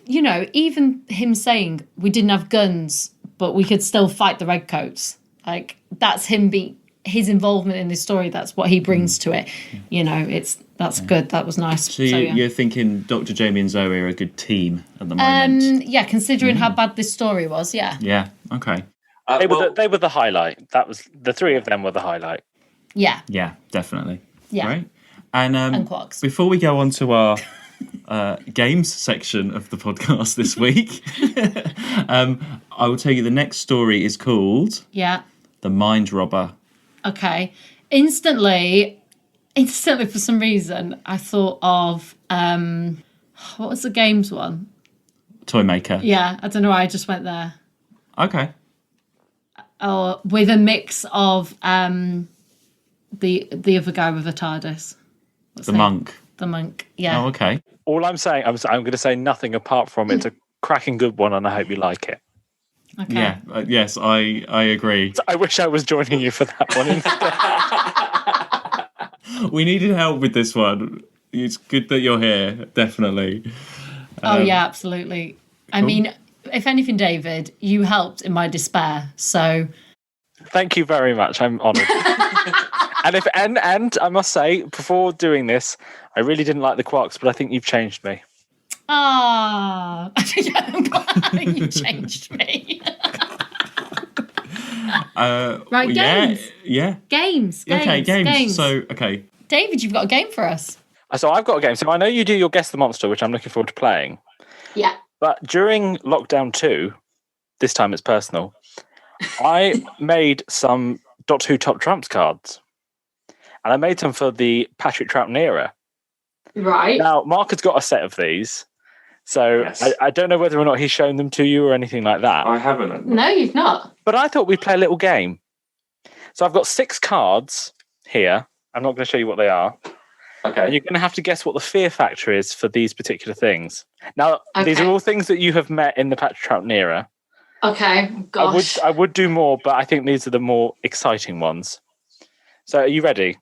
Speaker 3: even him saying we didn't have guns, but we could still fight the Redcoats. Like, that's him his involvement in this story. That's what he brings to it. That's good. That was nice.
Speaker 2: So, you're thinking Dr. Jamie and Zoe are a good team at the moment?
Speaker 3: Yeah, considering how bad this story was, yeah.
Speaker 2: Yeah, okay.
Speaker 4: They were the highlight. That was the three of them were the highlight.
Speaker 3: Yeah.
Speaker 2: Yeah, definitely.
Speaker 3: Yeah.
Speaker 2: Right. And
Speaker 3: Quarks.
Speaker 2: Before we go on to our games section of the podcast this week, I will tell you the next story is called The Mind Robber.
Speaker 3: Okay. Instantly for some reason, I thought of what was the games one?
Speaker 2: Toy Maker.
Speaker 3: Yeah, I don't know why I just went there.
Speaker 2: Okay.
Speaker 3: Or with a mix of the other guy with a TARDIS.
Speaker 2: The monk.
Speaker 3: The monk, yeah.
Speaker 2: Oh, okay.
Speaker 4: All I'm saying, I'm going to say nothing apart from it's a cracking good one, and I hope you like it.
Speaker 3: Okay.
Speaker 2: Yeah. Yes, I agree.
Speaker 4: I wish I was joining you for that one instead.
Speaker 2: We needed help with this one. It's good that you're here, definitely.
Speaker 3: Oh, yeah, absolutely. I mean, if anything, David, you helped in my despair, so...
Speaker 4: Thank you very much. I'm honoured. and I must say, before doing this, I really didn't like the Quarks, but I think you've changed me.
Speaker 3: Ah, I'm glad you changed me. Right, games.
Speaker 2: Yeah.
Speaker 3: Games.
Speaker 2: Okay, games. So, okay.
Speaker 3: David, you've got a game for us.
Speaker 4: So I've got a game. So I know you do your Guess the Monster, which I'm looking forward to playing.
Speaker 9: Yeah.
Speaker 4: But during lockdown 2, this time it's personal, I made some Doctor Who Top Trumps cards. And I made them for the Patrick Troughton era.
Speaker 9: Right.
Speaker 4: Now, Mark has got a set of these. So
Speaker 8: Yes.
Speaker 4: I don't know whether or not he's shown them to you or anything like that.
Speaker 8: I haven't.
Speaker 9: No, you've not.
Speaker 4: But I thought we'd play a little game. So I've got 6 cards here. I'm not going to show you what they are.
Speaker 8: Okay.
Speaker 4: And you're going to have to guess what the fear factor is for these particular things. Now, these are
Speaker 9: Okay.
Speaker 4: all things that you have met in the Patrick Troughton era.
Speaker 9: Okay. Gosh.
Speaker 4: I would do more, but I think these are the more exciting ones. So are you ready?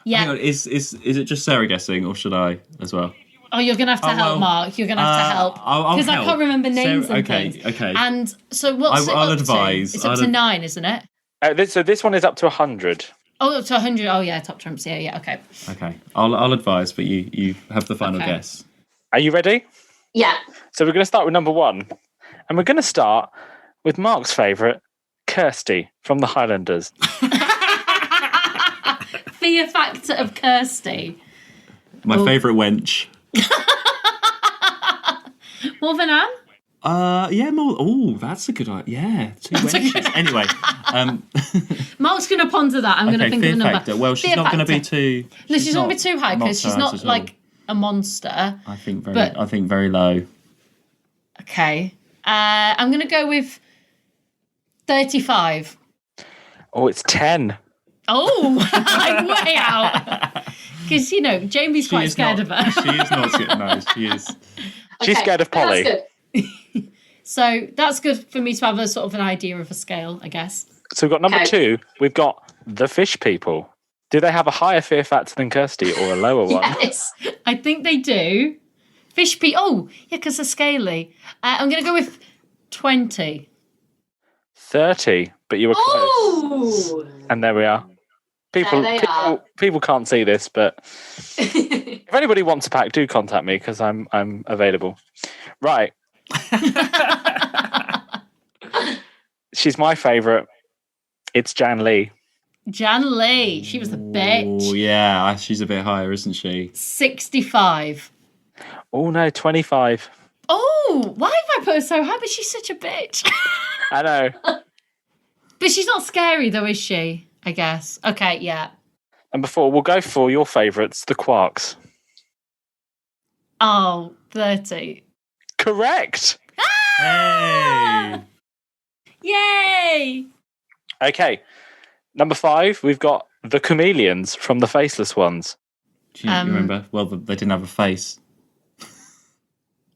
Speaker 3: Yeah.
Speaker 2: Hang on, is it just Sarah guessing, or should I as well?
Speaker 3: Oh, you're going to have to help, Mark. You're going to have to help.
Speaker 2: I'll
Speaker 3: Because I
Speaker 2: help.
Speaker 3: can't remember names
Speaker 2: Sarah,
Speaker 3: and things.
Speaker 2: Okay.
Speaker 3: And so what's
Speaker 2: I'll
Speaker 3: it up
Speaker 2: advise.
Speaker 3: to? It's up to 9, isn't it?
Speaker 4: So this one is up to 100.
Speaker 3: Oh, up to 100. Oh, yeah, Top Trumps. Yeah, okay.
Speaker 2: Okay. I'll advise, but you have the final
Speaker 3: Okay.
Speaker 2: guess.
Speaker 4: Are you ready?
Speaker 9: Yeah.
Speaker 4: So we're going to start with number 1. And we're going to start with Mark's favourite, Kirsty from the Highlanders.
Speaker 3: Fear factor of Kirsty.
Speaker 2: My favourite wench.
Speaker 3: More than Anne?
Speaker 2: Yeah, more. Oh, that's a good idea. Yeah, 2 wenches. Anyway,
Speaker 3: Mark's going to ponder that. I'm going to
Speaker 2: okay,
Speaker 3: think
Speaker 2: fear
Speaker 3: of a number.
Speaker 2: factor. Well, she's
Speaker 3: Fear
Speaker 2: not going to be
Speaker 3: factor.
Speaker 2: too.
Speaker 3: No, she's not going to be too high because she's
Speaker 2: monster
Speaker 3: not
Speaker 2: at all.
Speaker 3: like a monster.
Speaker 2: I think
Speaker 3: but-
Speaker 2: very low.
Speaker 3: Okay. I'm going to go with 35.
Speaker 4: Oh, it's 10.
Speaker 3: Oh, I'm way out. Because, Jamie's quite scared of her.
Speaker 2: She is not scared. No, she is.
Speaker 4: She's scared of Polly.
Speaker 9: That's good.
Speaker 3: So that's good for me to have a sort of an idea of a scale, I guess.
Speaker 4: So we've got number 2. We've got the fish people. Do they have a higher fear factor than Kirsty or a lower one?
Speaker 9: Yes.
Speaker 3: I think they do. Fish people. Oh, yeah, because they're scaly. I'm going to go with 20.
Speaker 4: 30, but you were close.
Speaker 9: Oh.
Speaker 4: And there we are. People
Speaker 9: There they are.
Speaker 4: people can't see this, but if anybody wants a pack, do contact me because I'm available. Right. She's my favourite. It's Jan Lee.
Speaker 3: Jan Lee. She was a bitch.
Speaker 2: Oh yeah, she's a bit higher, isn't she?
Speaker 3: 65.
Speaker 4: Oh no, 25.
Speaker 3: Oh, why have I put her so high? But she's such a bitch.
Speaker 4: I know.
Speaker 3: But she's not scary though, is she? I guess. Okay, yeah.
Speaker 4: Number 4, we'll go for your favourites, the Quarks.
Speaker 3: Oh, 30.
Speaker 4: Correct.
Speaker 2: Hey.
Speaker 3: Yay!
Speaker 4: Okay. Number 5, we've got the Chameleons from the Faceless Ones.
Speaker 2: Do you remember? Well, they didn't have a face.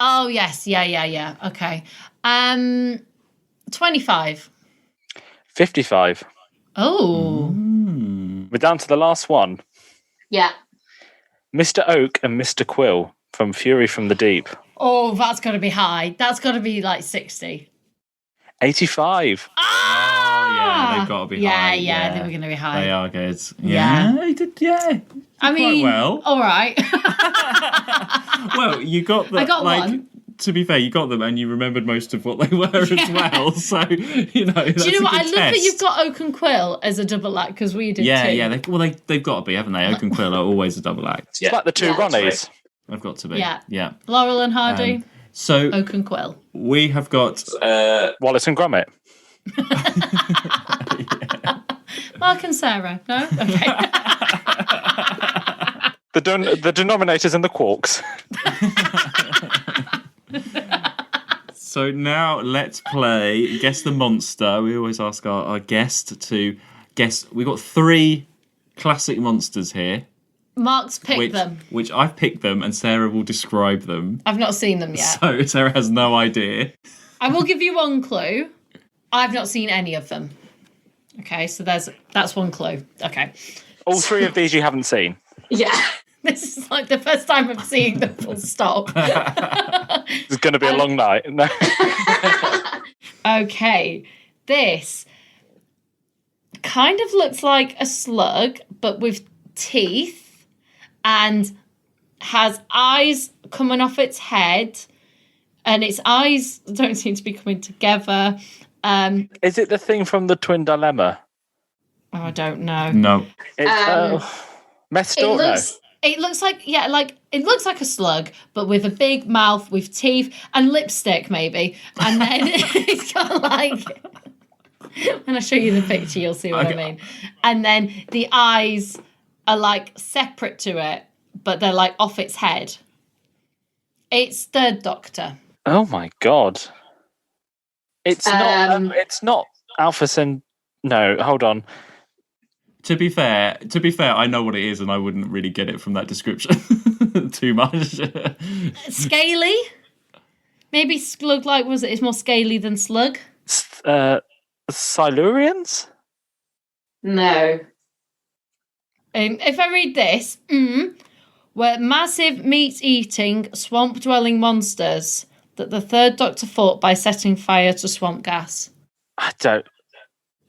Speaker 3: Oh, yes. Yeah. Okay. 25.
Speaker 4: 55.
Speaker 3: Oh.
Speaker 4: We're down to the last one.
Speaker 9: Yeah.
Speaker 4: Mr. Oak and Mr. Quill from Fury from the Deep.
Speaker 3: Oh, that's got to be high. That's got to be like 60.
Speaker 4: 85.
Speaker 3: Ah!
Speaker 2: Yeah, they've got to be
Speaker 3: Yeah,
Speaker 2: high.
Speaker 3: yeah, they were going to be high.
Speaker 2: They are good.
Speaker 3: Yeah.
Speaker 2: They did, yeah.
Speaker 3: I mean,
Speaker 2: well.
Speaker 3: all right.
Speaker 2: Well, you got them.
Speaker 3: I got one.
Speaker 2: To be fair, you got them and you remembered most of what they were as well. So, you know, that's
Speaker 3: Do you know what?
Speaker 2: a
Speaker 3: I
Speaker 2: good
Speaker 3: love that
Speaker 2: test.
Speaker 3: you've got Oak and Quill as a double act because we did too.
Speaker 2: Yeah. They've got to be, haven't they? Oak and Quill are always a double act.
Speaker 4: It's like the two Ronnies.
Speaker 2: They've got to be.
Speaker 3: Yeah. Laurel and Hardy,
Speaker 2: So
Speaker 3: Oak and Quill.
Speaker 2: we have got
Speaker 4: Wallace and Gromit.
Speaker 3: Mark and Sarah. No? Okay.
Speaker 4: The Denominators and the Quarks.
Speaker 2: So now let's play Guess the Monster. We always ask our guest to guess. We've got 3 classic monsters here.
Speaker 3: Mark's picked them.
Speaker 2: Which I've picked them and Sarah will describe them.
Speaker 3: I've not seen them yet.
Speaker 2: So Sarah has no idea.
Speaker 3: I will give you one clue. I've not seen any of them. Okay, so that's one clue. Okay.
Speaker 4: All 3 of these you haven't seen.
Speaker 9: Yeah.
Speaker 3: This is like the first time I'm seeing them full stop.
Speaker 4: It's going to be a long night. No.
Speaker 3: Okay, this kind of looks like a slug, but with teeth and has eyes coming off its head, and its eyes don't seem to be coming together.
Speaker 4: Is it the thing from the Twin Dilemma?
Speaker 3: Oh, I don't know.
Speaker 2: No.
Speaker 4: It's Meth Stork? No.
Speaker 3: It looks like it looks like a slug, but with a big mouth, with teeth and lipstick, maybe. And then it's got like. When I show you the picture, you'll see what I mean. And then the eyes are like separate to it, but they're like off its head. It's Third Doctor.
Speaker 4: Oh my god! It's not. It's not Alpha Cent. No, hold on.
Speaker 2: To be fair, I know what it is, and I wouldn't really get it from that description too much.
Speaker 3: Scaly? Maybe slug like was it? It's more scaly than slug.
Speaker 4: Silurians?
Speaker 9: No.
Speaker 3: If I read this, were massive meat-eating, swamp-dwelling monsters that the Third Doctor fought by setting fire to swamp gas.
Speaker 4: I don't.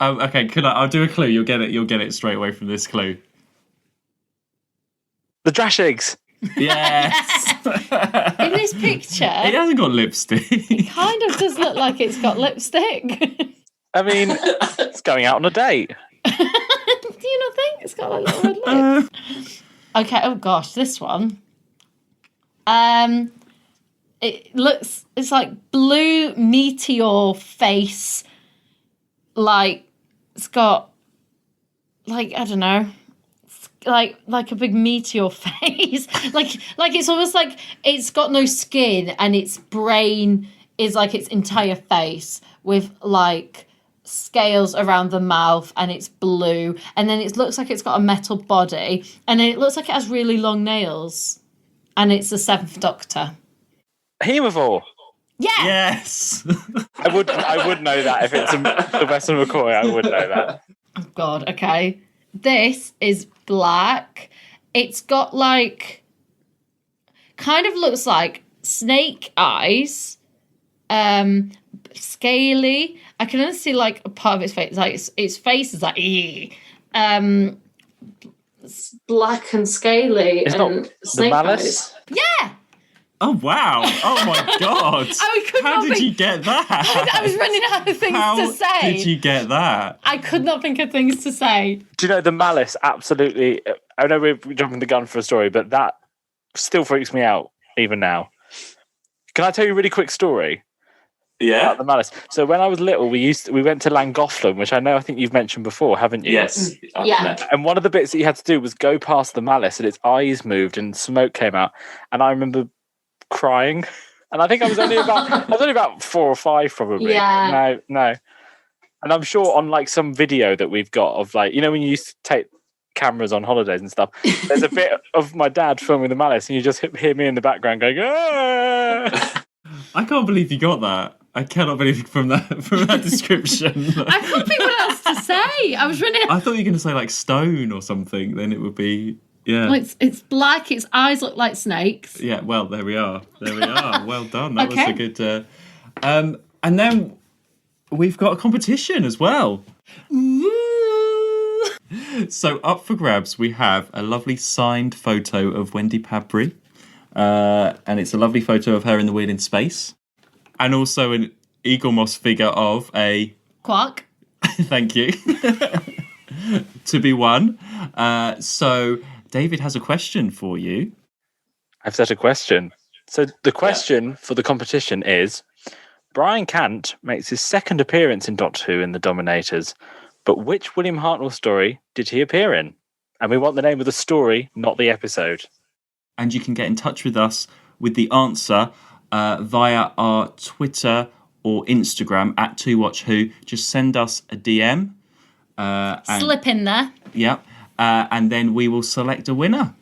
Speaker 2: Okay, I'll do a clue. You'll get it straight away from this clue.
Speaker 4: The Drashigs.
Speaker 2: Yes.
Speaker 3: In this picture,
Speaker 2: It hasn't got lipstick.
Speaker 3: it kind of does look like it's got lipstick.
Speaker 4: I mean, it's going out on a date.
Speaker 3: Do you not think it's got like little red lips? Okay. Oh gosh, this one. It's like blue meteor face. Like it's got like I don't know, like a big meteor face. like it's almost like it's got no skin and its brain is like its entire face with like scales around the mouth and it's blue, and then it looks like it's got a metal body, and then it looks like it has really long nails, and it's the Seventh Doctor.
Speaker 4: Herbivore.
Speaker 3: Yeah.
Speaker 2: Yes.
Speaker 4: I would know that if it's Sylvester McCoy. I would know that.
Speaker 3: Oh God. Okay. This is black. It's got like, kind of looks like snake eyes, scaly. I can only see like a part of its face. Like its face is like,
Speaker 9: It's black and scaly.
Speaker 4: It's
Speaker 9: and
Speaker 4: not
Speaker 9: snake
Speaker 4: the Malice.
Speaker 9: eyes.
Speaker 3: yeah.
Speaker 2: Oh wow! Oh my god! How did you get that?
Speaker 3: I was running out of things
Speaker 2: How
Speaker 3: to say.
Speaker 2: did you get that?
Speaker 3: I could not think of things to say.
Speaker 4: Do you know the Malice? Absolutely. I know we're jumping the gun for a story, but that still freaks me out even now. Can I tell you a really quick story?
Speaker 8: Yeah.
Speaker 4: About the Malice. So when I was little, we went to Llangollen, which I think you've mentioned before, haven't you?
Speaker 8: Yes.
Speaker 9: Yeah.
Speaker 4: And one of the bits that you had to do was go past the Malice, and its eyes moved and smoke came out. And I remember crying, and I think I was only about 4 or 5 probably.
Speaker 9: Yeah.
Speaker 4: No. And I'm sure on like some video that we've got of like, you know, when you used to take cameras on holidays and stuff, there's a bit of my dad filming the Malice, and you just hear me in the background going, ah!
Speaker 2: I can't believe you got that. I cannot believe from that description.
Speaker 3: I can't think what else to say. I was running.
Speaker 2: I thought you were going to say like stone or something. Then it would be
Speaker 3: It's black. Its eyes look like snakes.
Speaker 2: Yeah. Well, there we are. Well done. That was a good. And then we've got a competition as well. So up for grabs, we have a lovely signed photo of Wendy Padbury, and it's a lovely photo of her in the Weird in Space. And also an Eagle Moss figure of a...
Speaker 3: Quark.
Speaker 2: Thank you. To be won. So David has a question for you.
Speaker 4: I've set a question. So the question for the competition is, Brian Cant makes his second appearance in Doctor Who in The Dominators, but which William Hartnell story did he appear in? And we want the name of the story, not the episode.
Speaker 2: And you can get in touch with us with the answer via our Twitter or Instagram at 2WatchWho. Just send us a DM.
Speaker 3: Slip in there.
Speaker 2: Yep. And then we will select a winner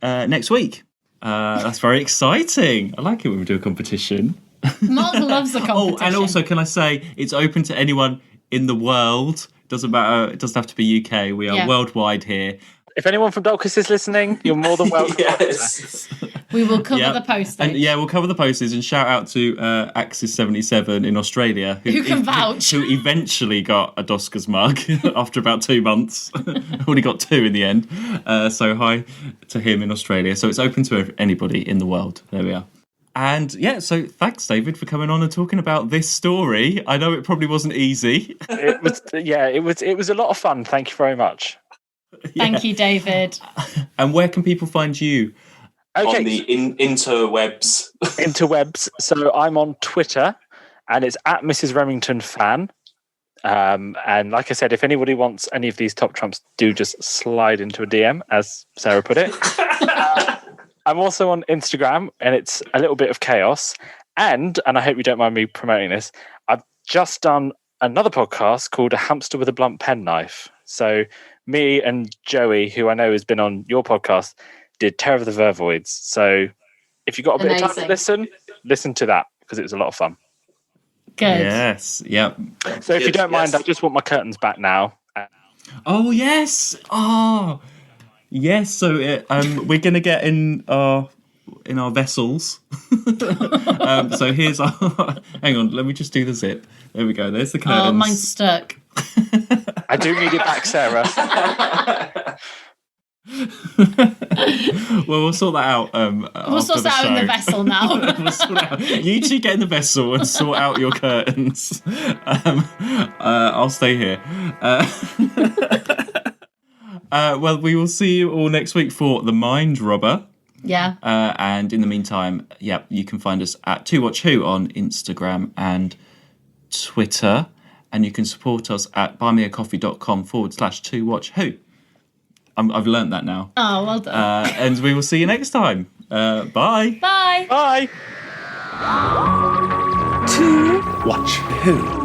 Speaker 2: next week. That's very exciting. I like it when we do a competition.
Speaker 3: Mark loves the competition.
Speaker 2: Oh, and also, can I say, it's open to anyone in the world. Doesn't matter. It doesn't have to be UK. We are worldwide here.
Speaker 4: If anyone from Dolcus is listening, you're more than welcome.
Speaker 8: Yes.
Speaker 3: We will cover the postage.
Speaker 2: And we'll cover the postage and shout out to Axis77 in Australia.
Speaker 3: Who can vouch.
Speaker 2: Who eventually got a Doskers mug after about 2 months. Only got 2 in the end. So hi to him in Australia. So it's open to anybody in the world. There we are. And so thanks, David, for coming on and talking about this story. I know it probably wasn't easy.
Speaker 4: It was a lot of fun. Thank you very much.
Speaker 3: Thank you, David.
Speaker 2: And where can people find you?
Speaker 4: Okay.
Speaker 8: On the interwebs.
Speaker 4: Interwebs. So I'm on Twitter, and it's at Mrs. Remington Fan. And like I said, if anybody wants any of these top trumps, do just slide into a DM, as Sarah put it. I'm also on Instagram, and it's a little bit of chaos. And I hope you don't mind me promoting this, I've just done another podcast called A Hamster with a Blunt Penknife. So me and Joey, who I know has been on your podcast, did Terror of the Vervoids. So if you've got a bit of time to listen to that, because it was a lot of fun.
Speaker 3: Good.
Speaker 2: Yes. Yep.
Speaker 4: So if you don't mind, I just want my curtains back now.
Speaker 2: Oh, yes. Oh, yes. So we're going to get in our vessels. So here's our... Hang on, let me just do the zip. There we go. There's the curtains.
Speaker 3: Oh, mine's stuck.
Speaker 4: I do need it back, Sarah.
Speaker 2: Well, we'll sort that out.
Speaker 3: We'll sort that out in the vessel now.
Speaker 2: We'll sort out. You two get in the vessel and sort out your curtains. I'll stay here. Well, we will see you all next week for The Mind Robber.
Speaker 3: Yeah.
Speaker 2: And in the meantime, you can find us at 2WatchWho on Instagram and Twitter. And you can support us at buymeacoffee.com/2watchwho. I've learnt that now.
Speaker 3: Oh, well done.
Speaker 2: And we will see you next time. Bye.
Speaker 3: Bye.
Speaker 4: Bye.
Speaker 10: 2 Watch Who.